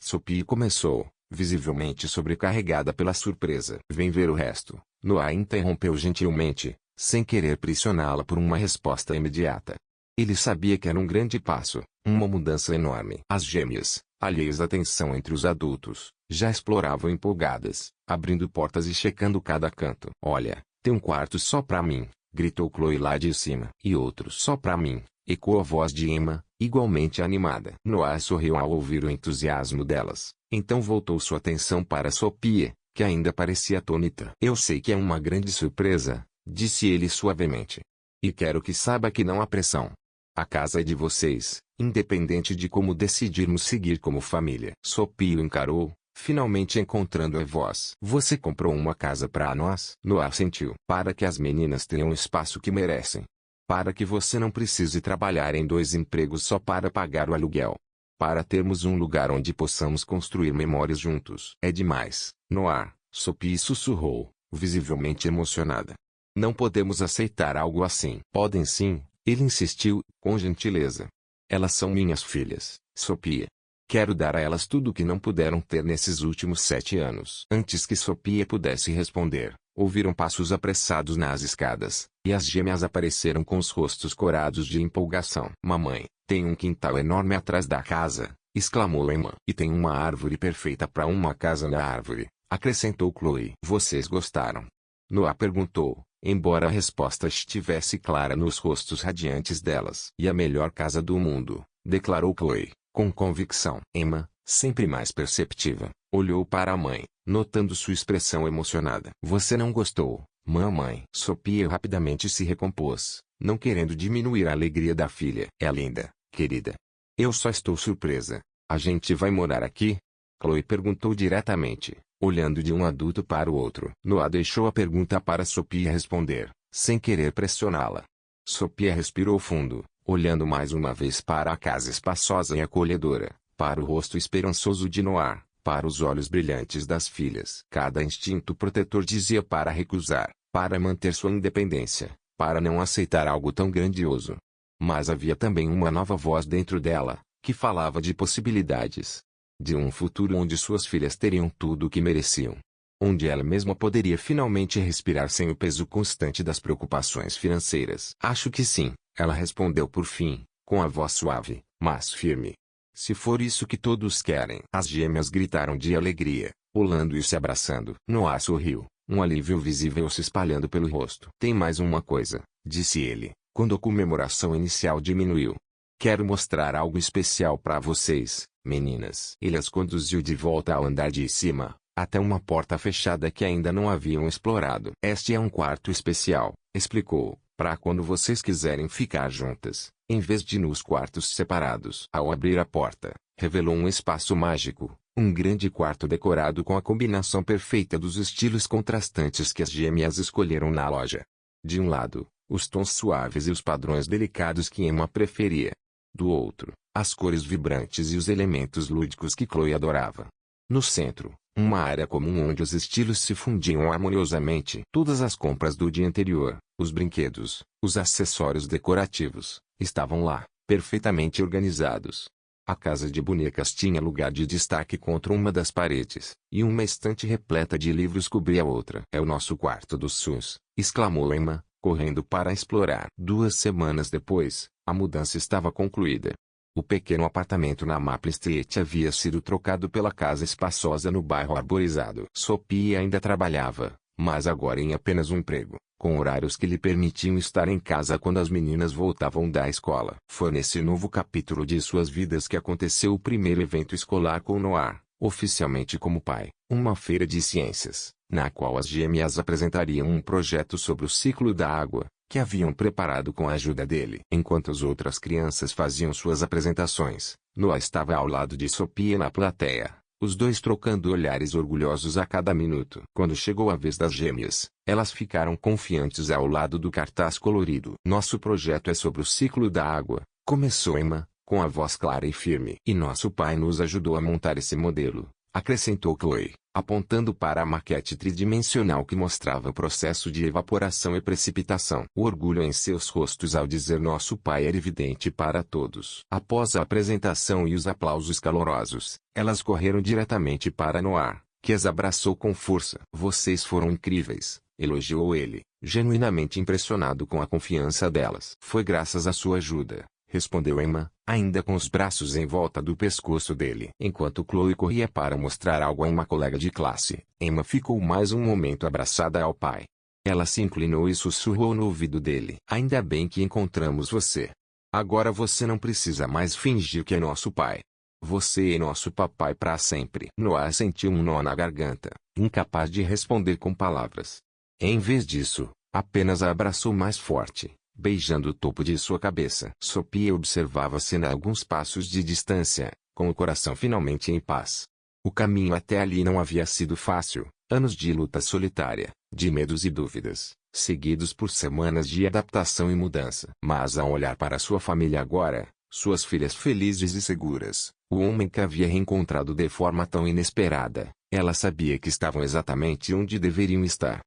Sophie começou, visivelmente sobrecarregada pela surpresa. Vem ver o resto. Noah interrompeu gentilmente, sem querer pressioná-la por uma resposta imediata. Ele sabia que era um grande passo, uma mudança enorme. As gêmeas, alheias à tensão entre os adultos, já exploravam empolgadas, abrindo portas e checando cada canto. Olha, tem um quarto só pra mim, gritou Chloe lá de cima. E outro só pra mim, ecoou a voz de Emma, igualmente animada. Noah sorriu ao ouvir o entusiasmo delas, então voltou sua atenção para Sophia, que ainda parecia atônita. Eu sei que é uma grande surpresa, disse ele suavemente. E quero que saiba que não há pressão. A casa é de vocês, independente de como decidirmos seguir como família. Sophia o encarou, finalmente encontrando a voz. Você comprou uma casa para nós? Noah assentiu. Para que as meninas tenham o espaço que merecem. Para que você não precise trabalhar em 2 empregos só para pagar o aluguel. Para termos um lugar onde possamos construir memórias juntos. É demais, Noah, Sophie sussurrou, visivelmente emocionada. Não podemos aceitar algo assim. Podem sim, ele insistiu, com gentileza. Elas são minhas filhas, Sophia. Quero dar a elas tudo o que não puderam ter nesses últimos 7 anos. Antes que Sophia pudesse responder, ouviram passos apressados nas escadas, e as gêmeas apareceram com os rostos corados de empolgação. Mamãe, tem um quintal enorme atrás da casa, exclamou Emma. E tem uma árvore perfeita para uma casa na árvore, acrescentou Chloe. Vocês gostaram? Noah perguntou, embora a resposta estivesse clara nos rostos radiantes delas. E a melhor casa do mundo, declarou Chloe, com convicção. Emma, sempre mais perceptiva, olhou para a mãe, notando sua expressão emocionada. Você não gostou, mamãe? Sophia rapidamente se recompôs, não querendo diminuir a alegria da filha. É linda, querida. Eu só estou surpresa. A gente vai morar aqui? Chloe perguntou diretamente, olhando de um adulto para o outro. Noah deixou a pergunta para Sophia responder, sem querer pressioná-la. Sophia respirou fundo, olhando mais uma vez para a casa espaçosa e acolhedora, para o rosto esperançoso de Noah, para os olhos brilhantes das filhas. Cada instinto protetor dizia para recusar, para manter sua independência, para não aceitar algo tão grandioso. Mas havia também uma nova voz dentro dela, que falava de possibilidades. De um futuro onde suas filhas teriam tudo o que mereciam. Onde ela mesma poderia finalmente respirar sem o peso constante das preocupações financeiras. Acho que sim, ela respondeu por fim, com a voz suave, mas firme. Se for isso que todos querem. As gêmeas gritaram de alegria, pulando e se abraçando. Noah sorriu, um alívio visível se espalhando pelo rosto. Tem mais uma coisa, disse ele, quando a comemoração inicial diminuiu. Quero mostrar algo especial para vocês, meninas. Ele as conduziu de volta ao andar de cima, até uma porta fechada que ainda não haviam explorado. Este é um quarto especial, explicou, para quando vocês quiserem ficar juntas, em vez de nos quartos separados. Ao abrir a porta, revelou um espaço mágico, um grande quarto decorado com a combinação perfeita dos estilos contrastantes que as gêmeas escolheram na loja. De um lado, os tons suaves e os padrões delicados que Emma preferia. Do outro, as cores vibrantes e os elementos lúdicos que Chloe adorava. No centro, uma área comum onde os estilos se fundiam harmoniosamente. Todas as compras do dia anterior, os brinquedos, os acessórios decorativos, estavam lá, perfeitamente organizados. A casa de bonecas tinha lugar de destaque contra uma das paredes, e uma estante repleta de livros cobria a outra. É o nosso quarto dos sonhos, exclamou Emma, correndo para explorar. 2 semanas depois, a mudança estava concluída. O pequeno apartamento na Maple Street havia sido trocado pela casa espaçosa no bairro arborizado. Sophia ainda trabalhava, mas agora em apenas um emprego, com horários que lhe permitiam estar em casa quando as meninas voltavam da escola. Foi nesse novo capítulo de suas vidas que aconteceu o primeiro evento escolar com Noah, oficialmente como pai. Uma feira de ciências, na qual as gêmeas apresentariam um projeto sobre o ciclo da água, que haviam preparado com a ajuda dele. Enquanto as outras crianças faziam suas apresentações, Noah estava ao lado de Sophia na plateia, os dois trocando olhares orgulhosos a cada minuto. Quando chegou a vez das gêmeas, elas ficaram confiantes ao lado do cartaz colorido. Nosso projeto é sobre o ciclo da água, começou Emma, com a voz clara e firme. E nosso pai nos ajudou a montar esse modelo, acrescentou Chloe, apontando para a maquete tridimensional que mostrava o processo de evaporação e precipitação. O orgulho em seus rostos ao dizer nosso pai era evidente para todos. Após a apresentação e os aplausos calorosos, elas correram diretamente para Noah, que as abraçou com força. Vocês foram incríveis, elogiou ele, genuinamente impressionado com a confiança delas. Foi graças à sua ajuda, respondeu Emma, ainda com os braços em volta do pescoço dele. Enquanto Chloe corria para mostrar algo a uma colega de classe, Emma ficou mais um momento abraçada ao pai. Ela se inclinou e sussurrou no ouvido dele. Ainda bem que encontramos você. Agora você não precisa mais fingir que é nosso pai. Você é nosso papai para sempre. Noah sentiu um nó na garganta, incapaz de responder com palavras. Em vez disso, apenas a abraçou mais forte, beijando o topo de sua cabeça. Sophia observava a cena a alguns passos de distância, com o coração finalmente em paz. O caminho até ali não havia sido fácil, anos de luta solitária, de medos e dúvidas, seguidos por semanas de adaptação e mudança. Mas ao olhar para sua família agora, suas filhas felizes e seguras, o homem que havia reencontrado de forma tão inesperada, ela sabia que estavam exatamente onde deveriam estar.